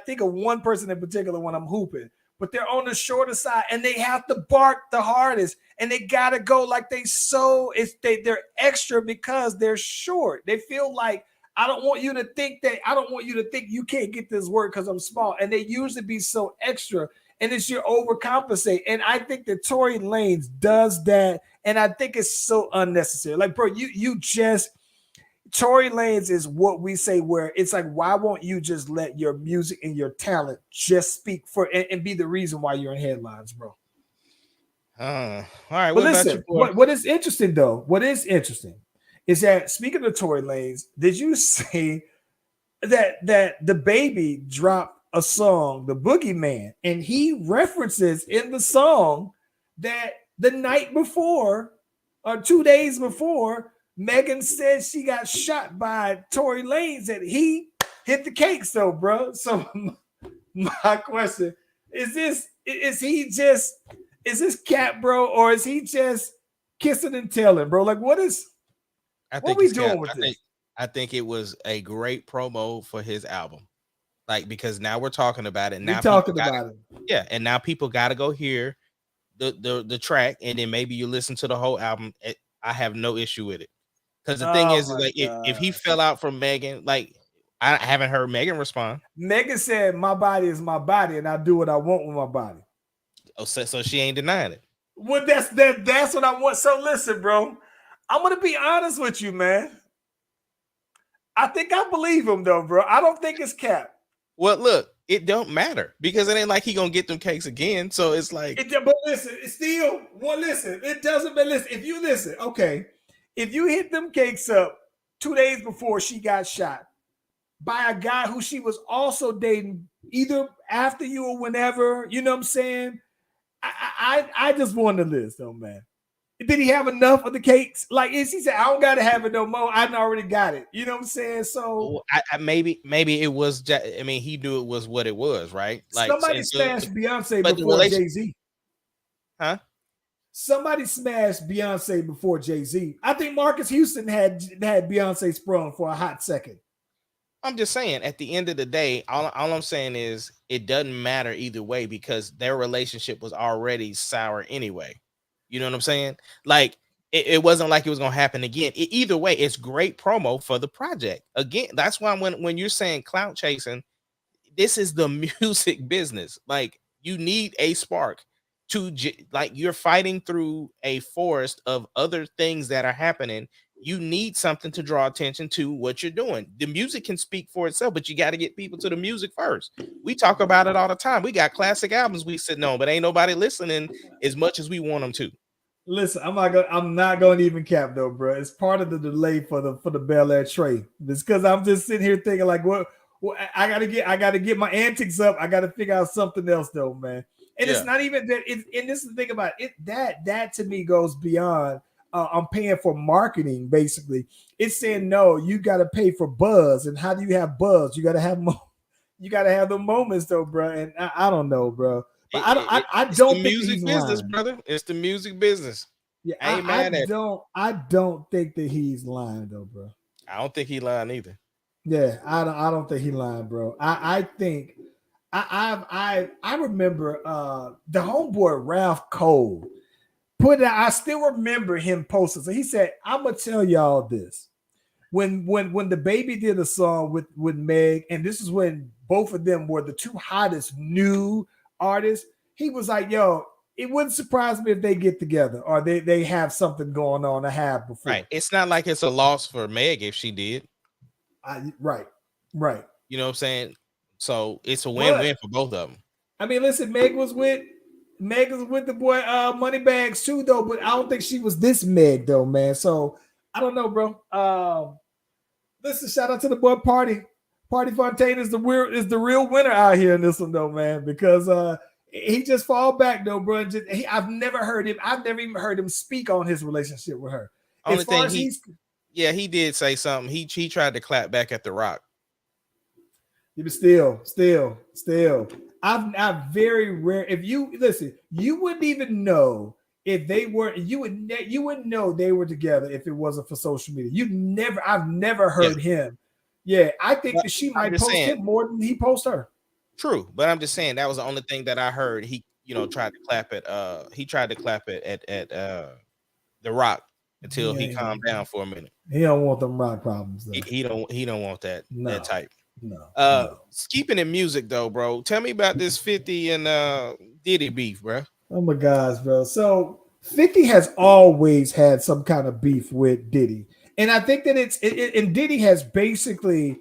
Speaker 4: think of one person in particular when I'm hooping, but they're on the shorter side and they have to bark the hardest and they gotta go like they're extra because they're short. They feel like I don't want you to think you can't get this work because I'm small, and they usually be so extra. And it's your overcompensate. And I think that Tory Lanez does that. And I think it's so unnecessary. Like, bro, Tory Lanez is what we say where it's like, why won't you just let your music and your talent just speak for and be the reason why you're in headlines, bro?
Speaker 2: All right.
Speaker 4: But listen, what is interesting though, is that speaking of Tory Lanez, did you see that the baby dropped a song, the Boogey Man, and he references in the song that the night before or 2 days before, Megan said she got shot by Tory Lanez and he hit the cakes though, bro. So my question is is this cat, bro, or is he just kissing and telling, bro? Like, what we doing with this?
Speaker 2: I think it was a great promo for his album. Like, because now we're talking about it. Now yeah, and now people got to go hear the track, and then maybe you listen to the whole album. I have no issue with it, because the thing is like, if he fell out from Megan, like, I haven't heard Megan respond.
Speaker 4: Megan said, "My body is my body, and I do what I want with my body."
Speaker 2: Oh, so she ain't denying it.
Speaker 4: Well, that's what I want. So listen, bro, I'm gonna be honest with you, man. I think I believe him though, bro. I don't think it's cap.
Speaker 2: Well, look, it don't matter, because it ain't like he gonna get them cakes again. So it's like,
Speaker 4: but listen, it's still listen. It doesn't. But listen, if you listen, okay, if you hit them cakes up 2 days before she got shot by a guy who she was also dating, either after you or whenever, you know what I'm saying? I just wanted to list though, man. Did he have enough of the cakes? Like, he said, I don't gotta have it no more. I already got it. You know what I'm saying? So
Speaker 2: maybe it was. I mean, he knew it was what it was, right? Like,
Speaker 4: somebody smashed Beyonce before Jay-Z.
Speaker 2: Huh?
Speaker 4: Somebody smashed Beyonce before Jay-Z. I think Marcus Houston had Beyonce sprung for a hot second.
Speaker 2: I'm just saying, at the end of the day, all I'm saying is it doesn't matter either way, because their relationship was already sour anyway. You know what I'm saying? Like, it wasn't like it was gonna happen again. Either way, it's great promo for the project. Again, that's why when you're saying clout chasing, this is the music business. Like, you need a spark to, like, you're fighting through a forest of other things that are happening. You need something to draw attention to what you're doing. The music can speak for itself, but you got to get people to the music first. We talk about it all the time. We got classic albums we sitting on, but ain't nobody listening as much as we want them to.
Speaker 4: Listen, I'm not gonna even cap though, bro. It's part of the delay for the Bel Air trade. It's because I'm just sitting here thinking like, what I gotta get my antics up. I gotta figure out something else though, man. And it's not even that. And this is the thing about it. That to me goes beyond. I'm paying for marketing. Basically, it's saying no. You got to pay for buzz, and how do you have buzz? You got to have you got to have the moments though, bro. And I don't know, bro. But I don't think
Speaker 2: music business, brother. It's the music business.
Speaker 4: Yeah, I don't think that he's lying though, bro.
Speaker 2: I don't think he lying either.
Speaker 4: Yeah, I don't think he lying, bro. I think I remember the homeboy Ralph Cole put it out. I still remember him posting. So he said, "I'm gonna tell y'all this. When the baby did a song with Meg, and this is when both of them were the two hottest new artists, he was like, yo, it wouldn't surprise me if they get together or they have something going on to have before."
Speaker 2: Right. It's not like it's a loss for Meg if she did.
Speaker 4: Right.
Speaker 2: You know what I'm saying? So it's a win-win for both of them.
Speaker 4: I mean, listen, Meg was with the boy Moneybags too, though, but I don't think she was this Meg though, man. So I don't know, bro. Listen, shout out to the boy Party Fontaine is the real winner out here in this one though, man, because he just fall back though, bro. I've never even heard him speak on his relationship with her.
Speaker 2: Only thing he did say something. He tried to clap back at The Rock.
Speaker 4: But still, I've very rare. If you listen, you wouldn't even know if they were. You wouldn't know they were together if it wasn't for social media. I've never heard him. Yeah, I think that she might post him more than he posts her.
Speaker 2: True, but I'm just saying that was the only thing that I heard. He, tried to clap at. He tried to clap it at The Rock until he calmed down for a minute.
Speaker 4: He don't want them rock problems. Though.
Speaker 2: He don't want that type.
Speaker 4: No.
Speaker 2: Keeping in music though, bro. Tell me about this 50 and Diddy beef, bro.
Speaker 4: Oh my gosh, bro. So 50 has always had some kind of beef with Diddy, and I think that and Diddy has basically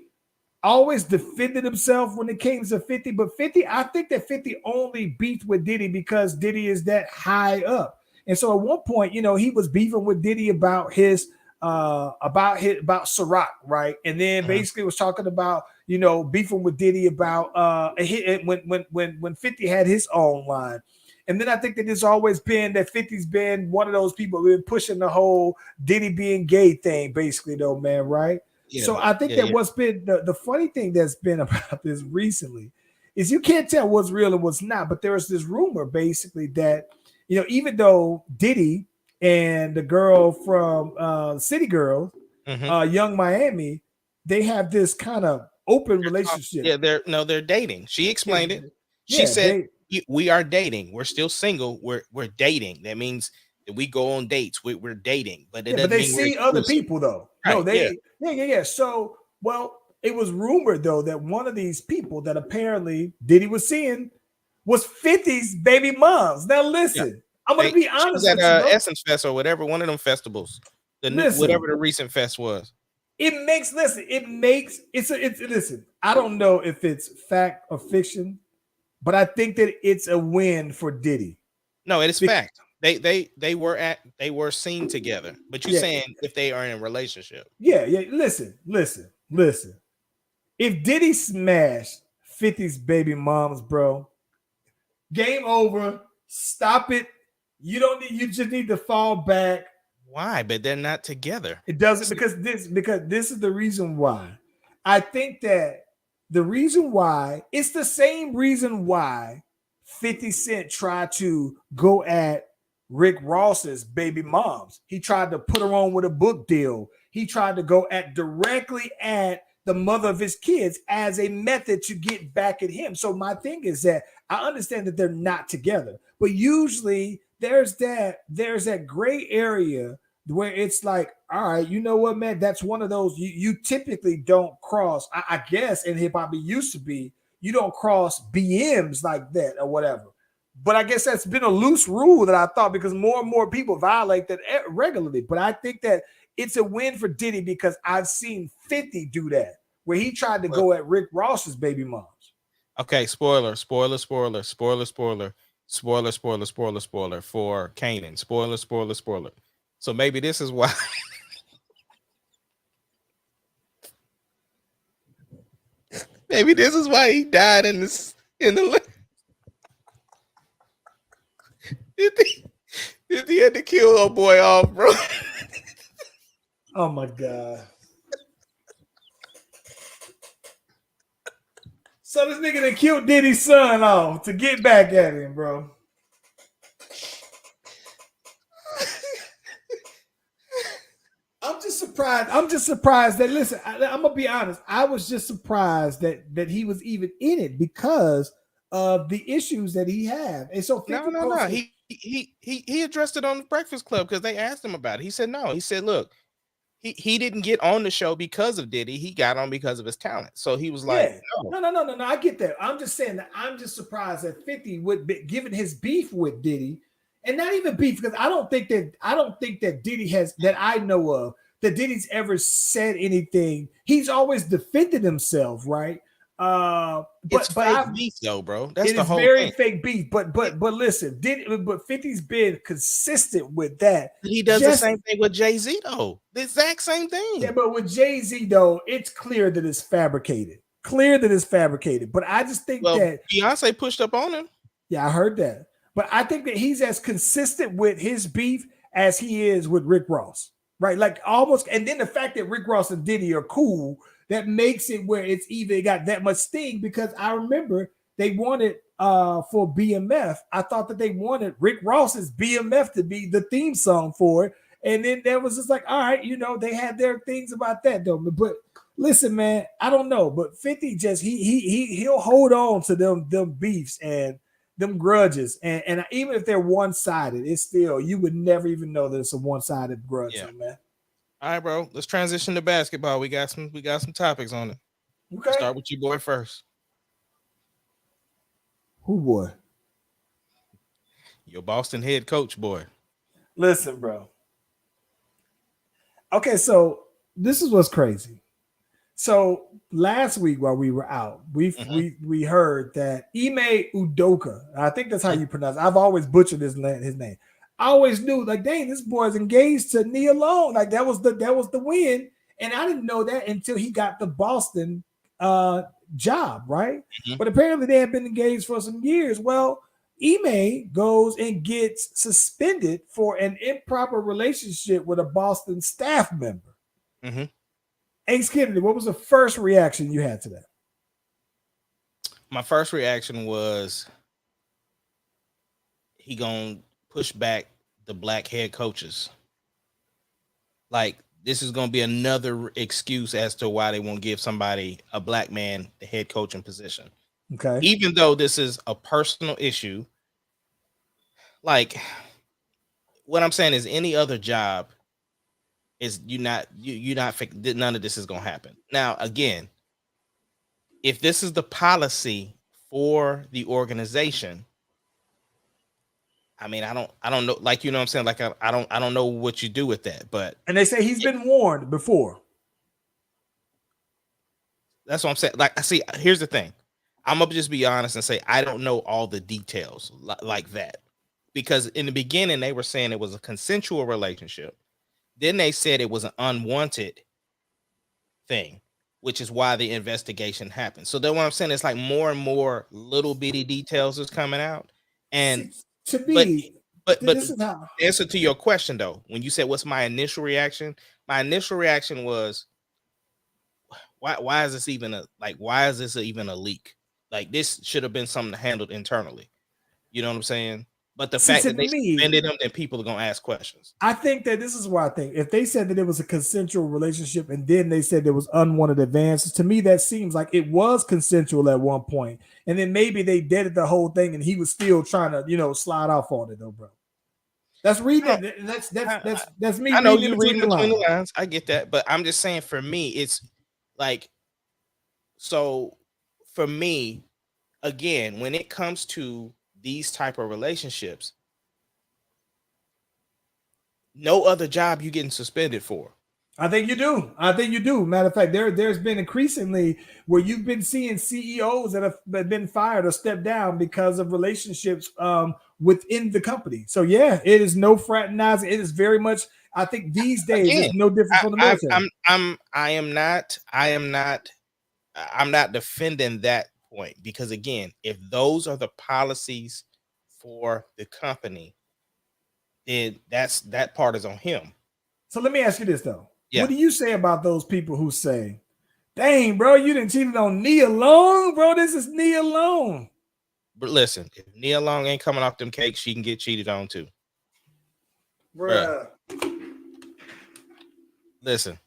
Speaker 4: always defended himself when it came to 50. But 50, I think that 50 only beefed with Diddy because Diddy is that high up, and so at one point, he was beefing with Diddy about his about Ciroc, right? And then basically was talking about beefing with Diddy about when 50 had his own line. And then I think that it's always been that 50's been one of those people who've been pushing the whole Diddy being gay thing, basically, though, man, right? Yeah, so I think what's been the funny thing that's been about this recently is you can't tell what's real and what's not. But there's this rumor basically that, even though Diddy and the girl from City Girls, Young Miami, they have this kind of open relationship.
Speaker 2: Yeah, they're dating. She explained it. She said we are dating. We're still single. We're dating. That means that we go on dates. We're dating, but
Speaker 4: they see other people though. Right, no, yeah. So, well, it was rumored though that one of these people that apparently Diddy was seeing was 50's baby moms. Now listen, I'm gonna be honest
Speaker 2: with
Speaker 4: you.
Speaker 2: Essence Fest or whatever, one of them festivals. Whatever the recent fest was.
Speaker 4: Listen, I don't know if it's fact or fiction, but I think that it's a win for Diddy.
Speaker 2: No, it is fact. They were seen together, but you're saying if they are in a relationship.
Speaker 4: Yeah. Listen. If Diddy smashed 50's baby moms, bro, game over. Stop it. You just need to fall back.
Speaker 2: Why? But they're not together.
Speaker 4: It doesn't because this is the reason why. I think that the reason why it's the same reason why 50 Cent tried to go at Rick Ross's baby moms. He tried to put her on with a book deal. He tried to go directly at the mother of his kids as a method to get back at him. So my thing is that I understand that they're not together, but usually there's that gray area where it's like, all right, you know what, man, that's one of those you typically don't cross. I guess in hip hop it used to be you don't cross BMs like that or whatever. But I guess that's been a loose rule that I thought because more and more people violate that regularly. But I think that it's a win for Diddy because I've seen 50 do that where he tried to go at Rick Ross's baby moms.
Speaker 2: Okay, spoiler for Kanan. Spoiler. So maybe this is why. Maybe this is why he died in the. Did he had to kill her boy off, bro?
Speaker 4: Oh my god. So this nigga that killed Diddy's son off to get back at him, bro. I'm just surprised that listen, I'm gonna be honest. I was just surprised that he was even in it because of the issues that he had. And so
Speaker 2: no. He addressed it on the Breakfast Club because they asked him about it. He said no. He said, look, he didn't get on the show because of Diddy. He got on because of his talent. So he was like,
Speaker 4: no. I get that. I'm just saying that I'm just surprised that 50 would be given his beef with Diddy, and not even beef because I don't think that Diddy has that I know of that Diddy's ever said anything. He's always defended himself, right?
Speaker 2: It's fake beef though, bro. That's the whole
Speaker 4: very
Speaker 2: thing.
Speaker 4: fake beef. But listen, 50's been consistent with that.
Speaker 2: He does the same thing with Jay-Z though. The exact same thing.
Speaker 4: Yeah, but with Jay-Z though, it's clear that it's fabricated. But I just think that
Speaker 2: Beyonce pushed up on him.
Speaker 4: Yeah, I heard that. But I think that he's as consistent with his beef as he is with Rick Ross. Right? Like almost, and then the fact that Rick Ross and Diddy are cool. That makes it where it's even got that much sting because I remember they wanted for BMF. I thought that they wanted Rick Ross's BMF to be the theme song for it. And then there was just like, all right, they had their things about that though. But listen, man, I don't know. But 50 just he'll hold on to them beefs and them grudges. And even if they're one-sided, it's still you would never even know that it's a one-sided grudge, man.
Speaker 2: All right, bro. Let's transition to basketball. We got some topics on it. Okay. Let's start with your boy first.
Speaker 4: Who boy?
Speaker 2: Your Boston head coach boy.
Speaker 4: Listen, bro. Okay, so this is what's crazy. So last week while we were out, we heard that Ime Udoka. I think that's how you pronounce it. I've always butchered his name. I always knew, like, dang, this boy's engaged to Nia Long. Like, that was the win. And I didn't know that until he got the Boston job, right? Mm-hmm. But apparently they have been engaged for some years. Well, Ime goes and gets suspended for an improper relationship with a Boston staff member. Mm-hmm. Ace Kennedy, what was the first reaction you had to that?
Speaker 2: My first reaction was he gonna push back the black head coaches. Like this is gonna be another excuse as to why they won't give somebody, a black man, the head coaching position.
Speaker 4: Okay.
Speaker 2: Even though this is a personal issue, like what I'm saying is any other job is none of this is gonna happen. Now again, if this is the policy for the organization, I mean, I don't know, like, you know what I'm saying? Like, I don't know what you do with that, but
Speaker 4: And they say he's been warned before.
Speaker 2: that's what I'm saying. Like, I see, here's the thing. I'm gonna just be honest and say I don't know all the details like that, because in the beginning they were saying it was a consensual relationship. Then they said it was an unwanted thing, which is why the investigation happened. So then what I'm saying is like more and more little bitty details is coming out. And
Speaker 4: to me,
Speaker 2: but
Speaker 4: this is how.
Speaker 2: answer to your question though, when you said what's my initial reaction was, why is this even a leak? Like this should have been something handled internally. You know what I'm saying? But the fact that they suspended them, then people are gonna ask questions.
Speaker 4: I think that this is why I think if they said that it was a consensual relationship and then they said there was unwanted advances, to me that seems like it was consensual at one point, and then maybe they deaded the whole thing and he was still trying to slide off on it though, bro. That's reading. That's me.
Speaker 2: I know you reading between the lines. I get that, but I'm just saying for me, it's like, so for me, again, when it comes to these type of relationships, no other job you getting suspended for.
Speaker 4: I think you do. Matter of fact, there's been increasingly where you've been seeing CEOs that have been fired or stepped down because of relationships within the company. So yeah, it is no fraternizing. It is very much. I think these days it's no different from the military.
Speaker 2: I'm not defending that point, because again, if those are the policies for the company, then that part is on him.
Speaker 4: So let me ask you this though.
Speaker 2: Yeah.
Speaker 4: What do you say about those people who say, dang, bro, you didn't cheated on Nia Long, bro? This is Nia Long.
Speaker 2: But listen, if Nia Long ain't coming off them cakes, she can get cheated on too.
Speaker 4: Bruh.
Speaker 2: Listen,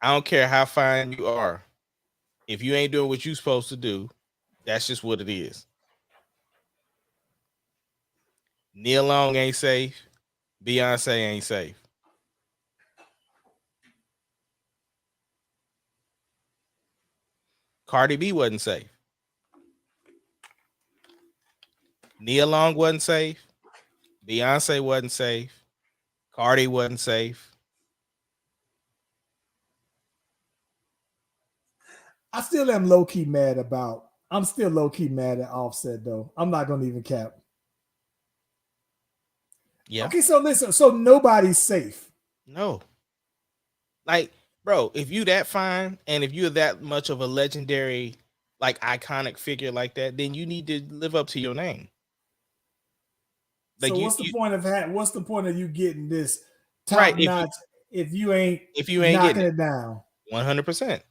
Speaker 2: I don't care how fine you are. If you ain't doing what you're supposed to do, that's just what it is. Nia Long ain't safe. Beyonce ain't safe. Cardi B wasn't safe. Nia Long wasn't safe. Beyonce wasn't safe. Cardi wasn't safe.
Speaker 4: I still am low-key mad about. I'm still low-key mad at Offset though. I'm not gonna even cap.
Speaker 2: Yeah.
Speaker 4: Okay, so listen. So nobody's safe.
Speaker 2: No. Like, bro, if you that fine and if you're that much of a legendary, like iconic figure like that, then you need to live up to your name.
Speaker 4: Like, so what's the point of you getting this top notch if you ain't knocking it down?
Speaker 2: 100%.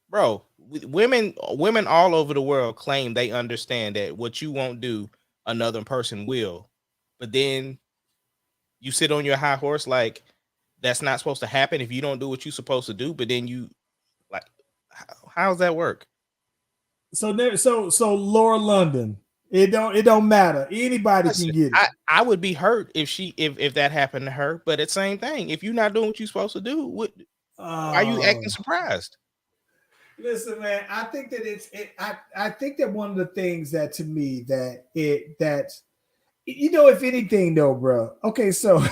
Speaker 2: Bro, women all over the world claim they understand that what you won't do, another person will. But then you sit on your high horse like that's not supposed to happen if you don't do what you're supposed to do. But then you, like, how does that work?
Speaker 4: So Laura London, it don't matter. Anybody can get it.
Speaker 2: I would be hurt if that happened to her. But it's the same thing. If you're not doing what you're supposed to do, why are you acting surprised?
Speaker 4: Listen, man, I think that I think that one of the things that to me that if anything though, bro. Okay, so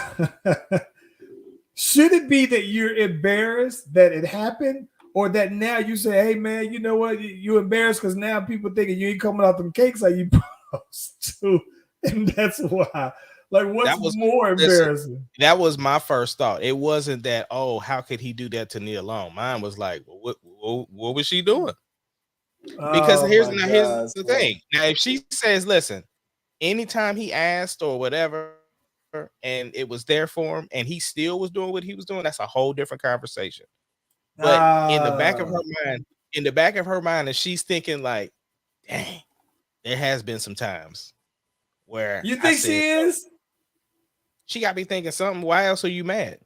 Speaker 4: should it be that you're embarrassed that it happened, or that now you say, hey man, you know what, you're embarrassed because now people thinking you ain't coming out them cakes like you supposed to, and that's why. Like, what's more embarrassing?
Speaker 2: That was my first thought. It wasn't that, oh, how could he do that to Nia Long? Mine was like, what was she doing? Because here's the thing. Now, if she says, listen, anytime he asked or whatever, and it was there for him, and he still was doing what he was doing, that's a whole different conversation. But in the back of her mind, in the back of her mind, and she's thinking like, dang, there has been some times where
Speaker 4: You think she is?
Speaker 2: She got me thinking something. Why else are you mad?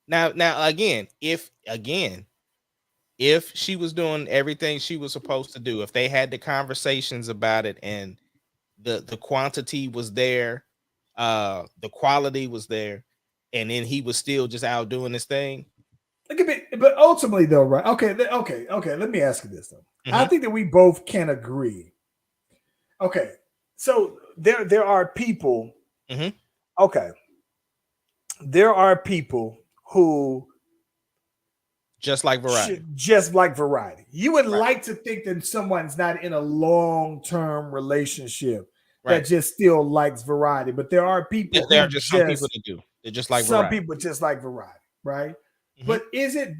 Speaker 2: Now again, if she was doing everything she was supposed to do, if they had the conversations about it and the quantity was there, the quality was there, and then he was still just out doing his thing.
Speaker 4: But ultimately, though, right? Okay. Let me ask you this though. I think that we both can agree. Okay, so there are people. Okay, there are people who
Speaker 2: just like variety.
Speaker 4: You would like to think that someone's not in a long-term relationship that just still likes variety, but there are people.
Speaker 2: There are just some people that do. They're just like
Speaker 4: some
Speaker 2: variety.
Speaker 4: people just like variety, right? But is it?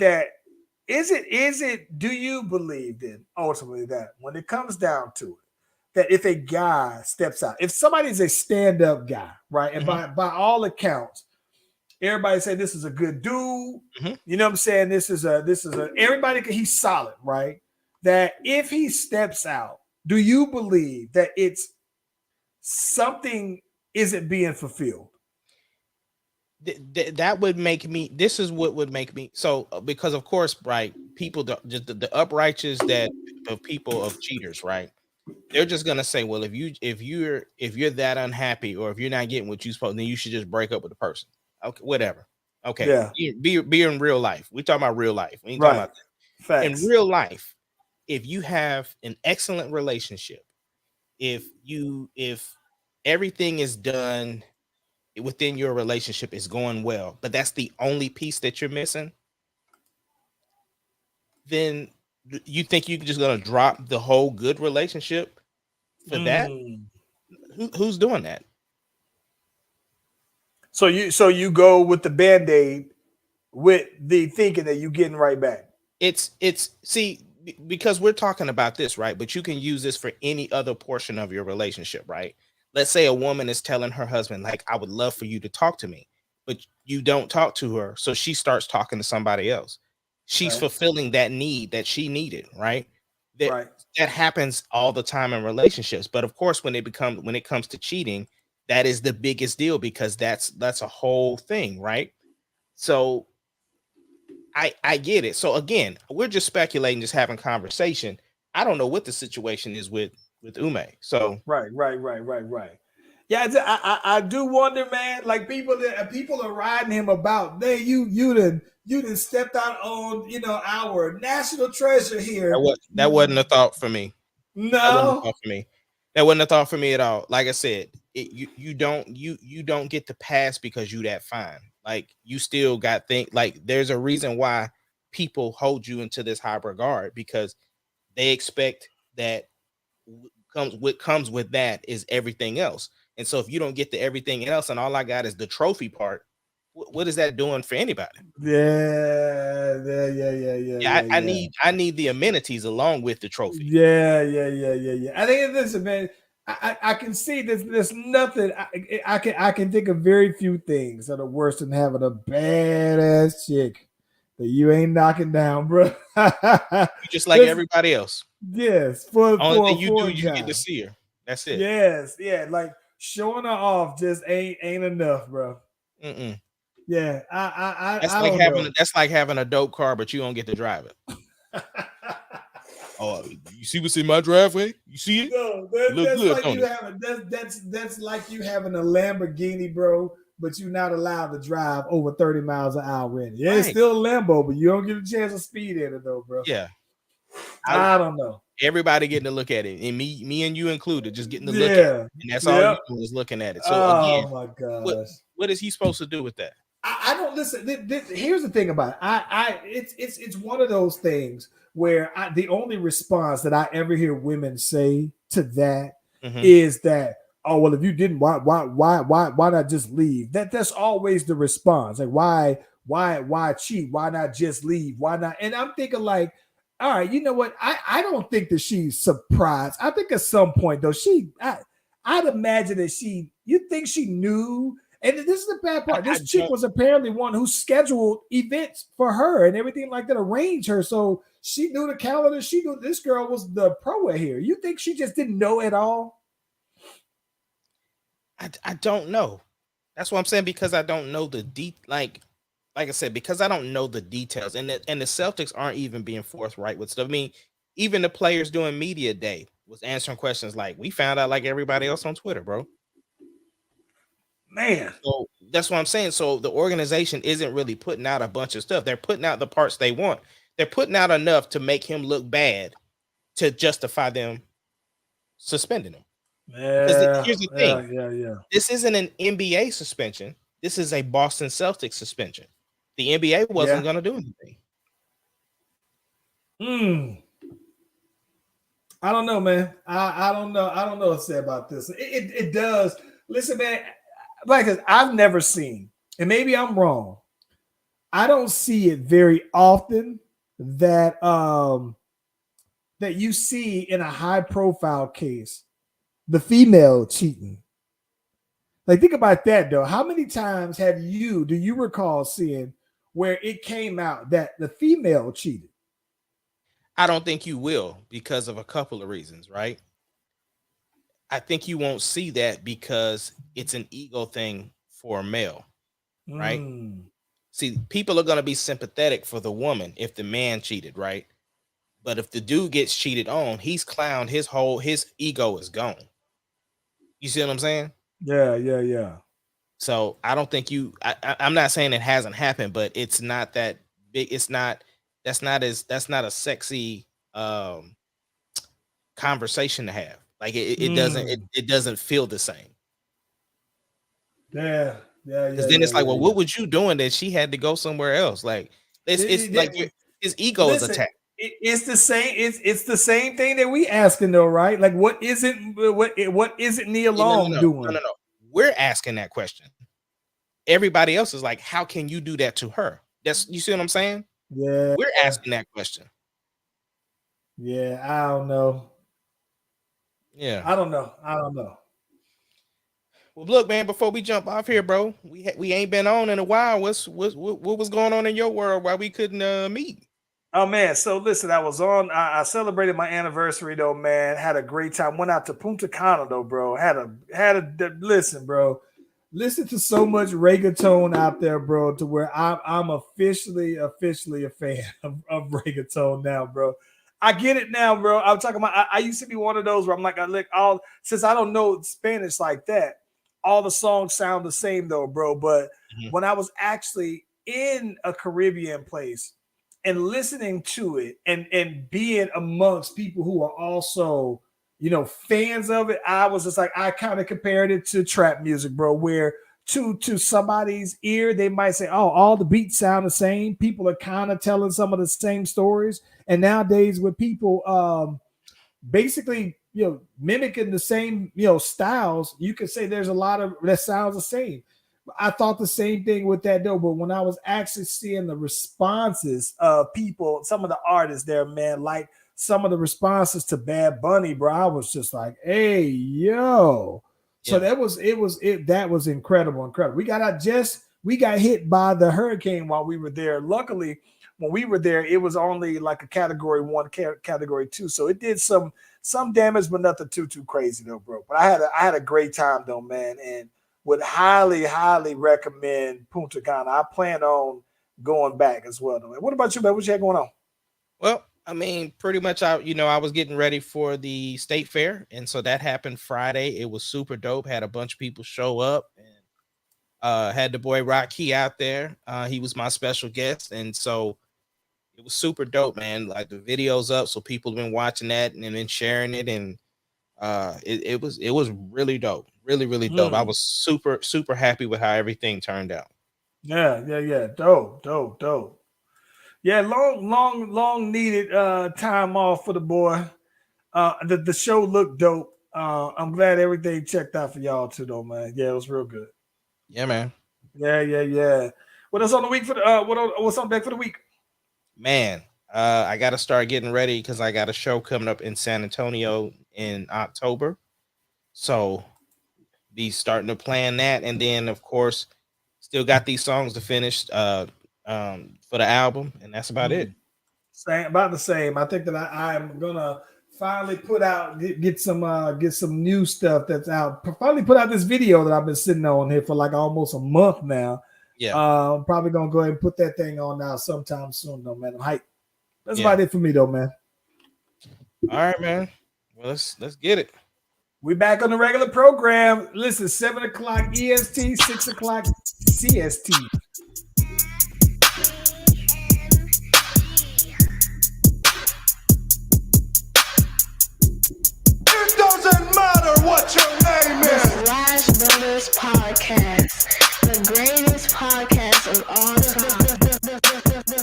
Speaker 4: Do you believe then ultimately that when it comes down to it, that if a guy steps out, if somebody is a stand-up guy, right, and by all accounts, everybody say this is a good dude. You know what I'm saying? This is a everybody. He's solid, right? That if he steps out, do you believe that it's something isn't being fulfilled?
Speaker 2: That would make me. This is what would make me. So because of course, right? People, the uprighteous that of people of cheaters, right? They're just gonna say, well, if you're that unhappy or if you're not getting what you're supposed, then you should just break up with the person. Okay, whatever. Okay, yeah. Be in real life. We're talking about real life. We ain't talking about that.
Speaker 4: Facts.
Speaker 2: In real life. If you have an excellent relationship, if everything is done within your relationship is going well, but that's the only piece that you're missing, then you think you're just gonna drop the whole good relationship for that? Who's doing that?
Speaker 4: So you go with the Band-Aid with the thinking that you're getting right back.
Speaker 2: It's see, because we're talking about this, right? But you can use this for any other portion of your relationship, right? Let's say a woman is telling her husband, like, I would love for you to talk to me, but you don't talk to her. So she starts talking to somebody else. She's fulfilling that need that she needed, right? That happens all the time in relationships. But of course, when it comes to cheating, that is the biggest deal because that's a whole thing, right? So I get it. So again, we're just speculating, just having conversation. I don't know what the situation is with Ume. So
Speaker 4: right. Yeah, I do wonder, man. Like people are riding him about. You done stepped out on our national treasure here.
Speaker 2: That wasn't a thought for me.
Speaker 4: No,
Speaker 2: that wasn't a thought for me at all. Like I said, you don't get the pass because you that fine. Like you still got like there's a reason why people hold you into this high regard because they expect that what comes with that is everything else. And so if you don't get the everything else and all I got is the trophy part, what is that doing for anybody?
Speaker 4: Yeah.
Speaker 2: I need the amenities along with the trophy.
Speaker 4: Yeah. I think listen, man. I can see there's nothing. I can think of very few things that are worse than having a badass chick that you ain't knocking down, bro.
Speaker 2: Just like everybody else.
Speaker 4: Yes.
Speaker 2: Only thing you do, you get to see her. That's it.
Speaker 4: Yes. Yeah. Like showing her off just ain't enough, bro. Yeah.
Speaker 2: That's like having a dope car, but you don't get to drive it. Oh, you see what's in my driveway? You see it?
Speaker 4: No, that's like you having a Lamborghini, bro, but you're not allowed to drive over 30 miles an hour in it. Yeah, it's still a Lambo, but you don't get a chance to speed in it though, bro.
Speaker 2: Yeah.
Speaker 4: I don't know.
Speaker 2: Everybody getting to look at it, and me and you included, just getting to look at it. And that's all you do is looking at it. So again,
Speaker 4: my gosh.
Speaker 2: What is he supposed to do with that?
Speaker 4: I don't listen. Here's the thing about it. It's one of those things where the only response that I ever hear women say to that is that, oh well, if you didn't, why not just leave? That's always the response. Like why cheat? Why not just leave? Why not? And I'm thinking like, all right, you know what? I don't think that she's surprised. I think at some point though, I'd imagine that you think she knew. And this is the bad part. This chick was apparently one who scheduled events for her and everything like that, arranged her. So She knew the calendar. She knew this girl was the pro at here. You think she just didn't know at all?
Speaker 2: I don't know. That's what I'm saying, because I don't know the like I said, because I don't know the details, and the Celtics aren't even being forthright with stuff. I mean, even the players doing media day was answering questions like, "We found out like everybody else on Twitter, bro."
Speaker 4: Man.
Speaker 2: So that's what I'm saying. So the organization isn't really putting out a bunch of stuff. They're putting out the parts they want. They're putting out enough to make him look bad to justify them suspending him. Because here's the thing.
Speaker 4: Yeah.
Speaker 2: This isn't an NBA suspension. This is a Boston Celtics suspension. The NBA wasn't going to do anything.
Speaker 4: I don't know, man. I don't know. I don't know what to say about this. It does. Listen, man, like I've never seen, and maybe I'm wrong. I don't see it very often that that you see in a high profile case the female cheating. Like, think about that though. How many times do you recall seeing where it came out that the female cheated?
Speaker 2: I don't think you will, because of a couple of reasons, right? I think you won't see that because it's an ego thing for a male, right? See, people are going to be sympathetic for the woman if the man cheated, right? But if the dude gets cheated on, he's clowned, his ego is gone. You see what I'm saying?
Speaker 4: Yeah.
Speaker 2: So I don't think I'm not saying it hasn't happened, but it's not that big. That's not a sexy conversation to have. Like it doesn't feel the same.
Speaker 4: Yeah.
Speaker 2: Because then it's like, well, what was you doing that she had to go somewhere else? Like it's like his ego is attacked.
Speaker 4: It's the same. It's the same thing that we asking though, right? Like, what isn't Nia Long doing?
Speaker 2: No. We're asking that question. Everybody else is like, how can you do that to her? You see what I'm saying?
Speaker 4: Yeah,
Speaker 2: we're asking that question.
Speaker 4: Yeah, I don't know.
Speaker 2: Yeah,
Speaker 4: I don't know.
Speaker 2: Well, look, man. Before we jump off here, bro, we ain't been on in a while. What was going on in your world while we couldn't meet?
Speaker 4: Oh man, so listen, I celebrated my anniversary though, man. Had a great time. Went out to Punta Cana though, bro. Listen, bro. Listen to so much reggaeton out there, bro, to where I'm officially a fan of reggaeton now, bro. I get it now, bro. I'm talking about. I used to be one of those where I'm like, since I don't know Spanish like that, all the songs sound the same though, bro. But when I was actually in a Caribbean place and listening to it and being amongst people who are also, fans of it, I was just like, I kind of compared it to trap music, bro, where to somebody's ear, they might say, oh, all the beats sound the same. People are kind of telling some of the same stories. And nowadays with people basically, mimicking the same, styles, you could say there's a lot of that sounds the same. I thought the same thing with that though, but when I was actually seeing the responses of people, some of the artists there, man, like some of the responses to Bad Bunny, bro, I was just like, hey, yo. So that was incredible. We got hit by the hurricane while we were there. Luckily, when we were there, it was only like a category 1, category 2. So it did some damage, but nothing too crazy though, bro. But I had a great time though, man, and would highly recommend Punta Cana. I plan on going back as well. Though. What about you, man? What you had going on?
Speaker 2: Well, I mean, pretty much, I was getting ready for the state fair, and so that happened Friday. It was super dope. Had a bunch of people show up, and had the boy Rocky out there. He was my special guest, and so it was super dope, man. Like the videos up, so people have been watching that and then sharing it, and it was really dope. Really dope. I was super happy with how everything turned out.
Speaker 4: Yeah. Dope. Yeah, long needed time off for the boy. The show looked dope. I'm glad everything checked out for y'all too, though, man. Yeah, it was real good.
Speaker 2: Yeah, man.
Speaker 4: Yeah. What else on the week for the what's on deck for the week?
Speaker 2: Man, I got to start getting ready because I got a show coming up in San Antonio in October. So be starting to plan that, and then of course still got these songs to finish for the album, and that's about it.
Speaker 4: Same, about the same. I think that I'm gonna finally put out get some new stuff that's out. Finally put out this video that I've been sitting on here for like almost a month now.
Speaker 2: Yeah.
Speaker 4: I'm probably gonna go ahead and put that thing on now sometime soon, though, man. I'm hyped. That's about it for me, though, man.
Speaker 2: All right, man. Well, let's get it.
Speaker 4: We back on the regular program. Listen, 7 o'clock EST, 6 o'clock CST.
Speaker 3: It doesn't matter what your name
Speaker 5: The
Speaker 3: is.
Speaker 5: Slash Brothers Podcast, the greatest podcast of all time.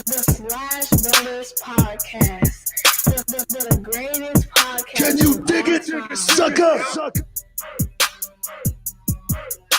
Speaker 5: The Slash Brothers Podcast, the greatest podcast.
Speaker 3: Can you dig it,
Speaker 5: of all time.
Speaker 3: sucker?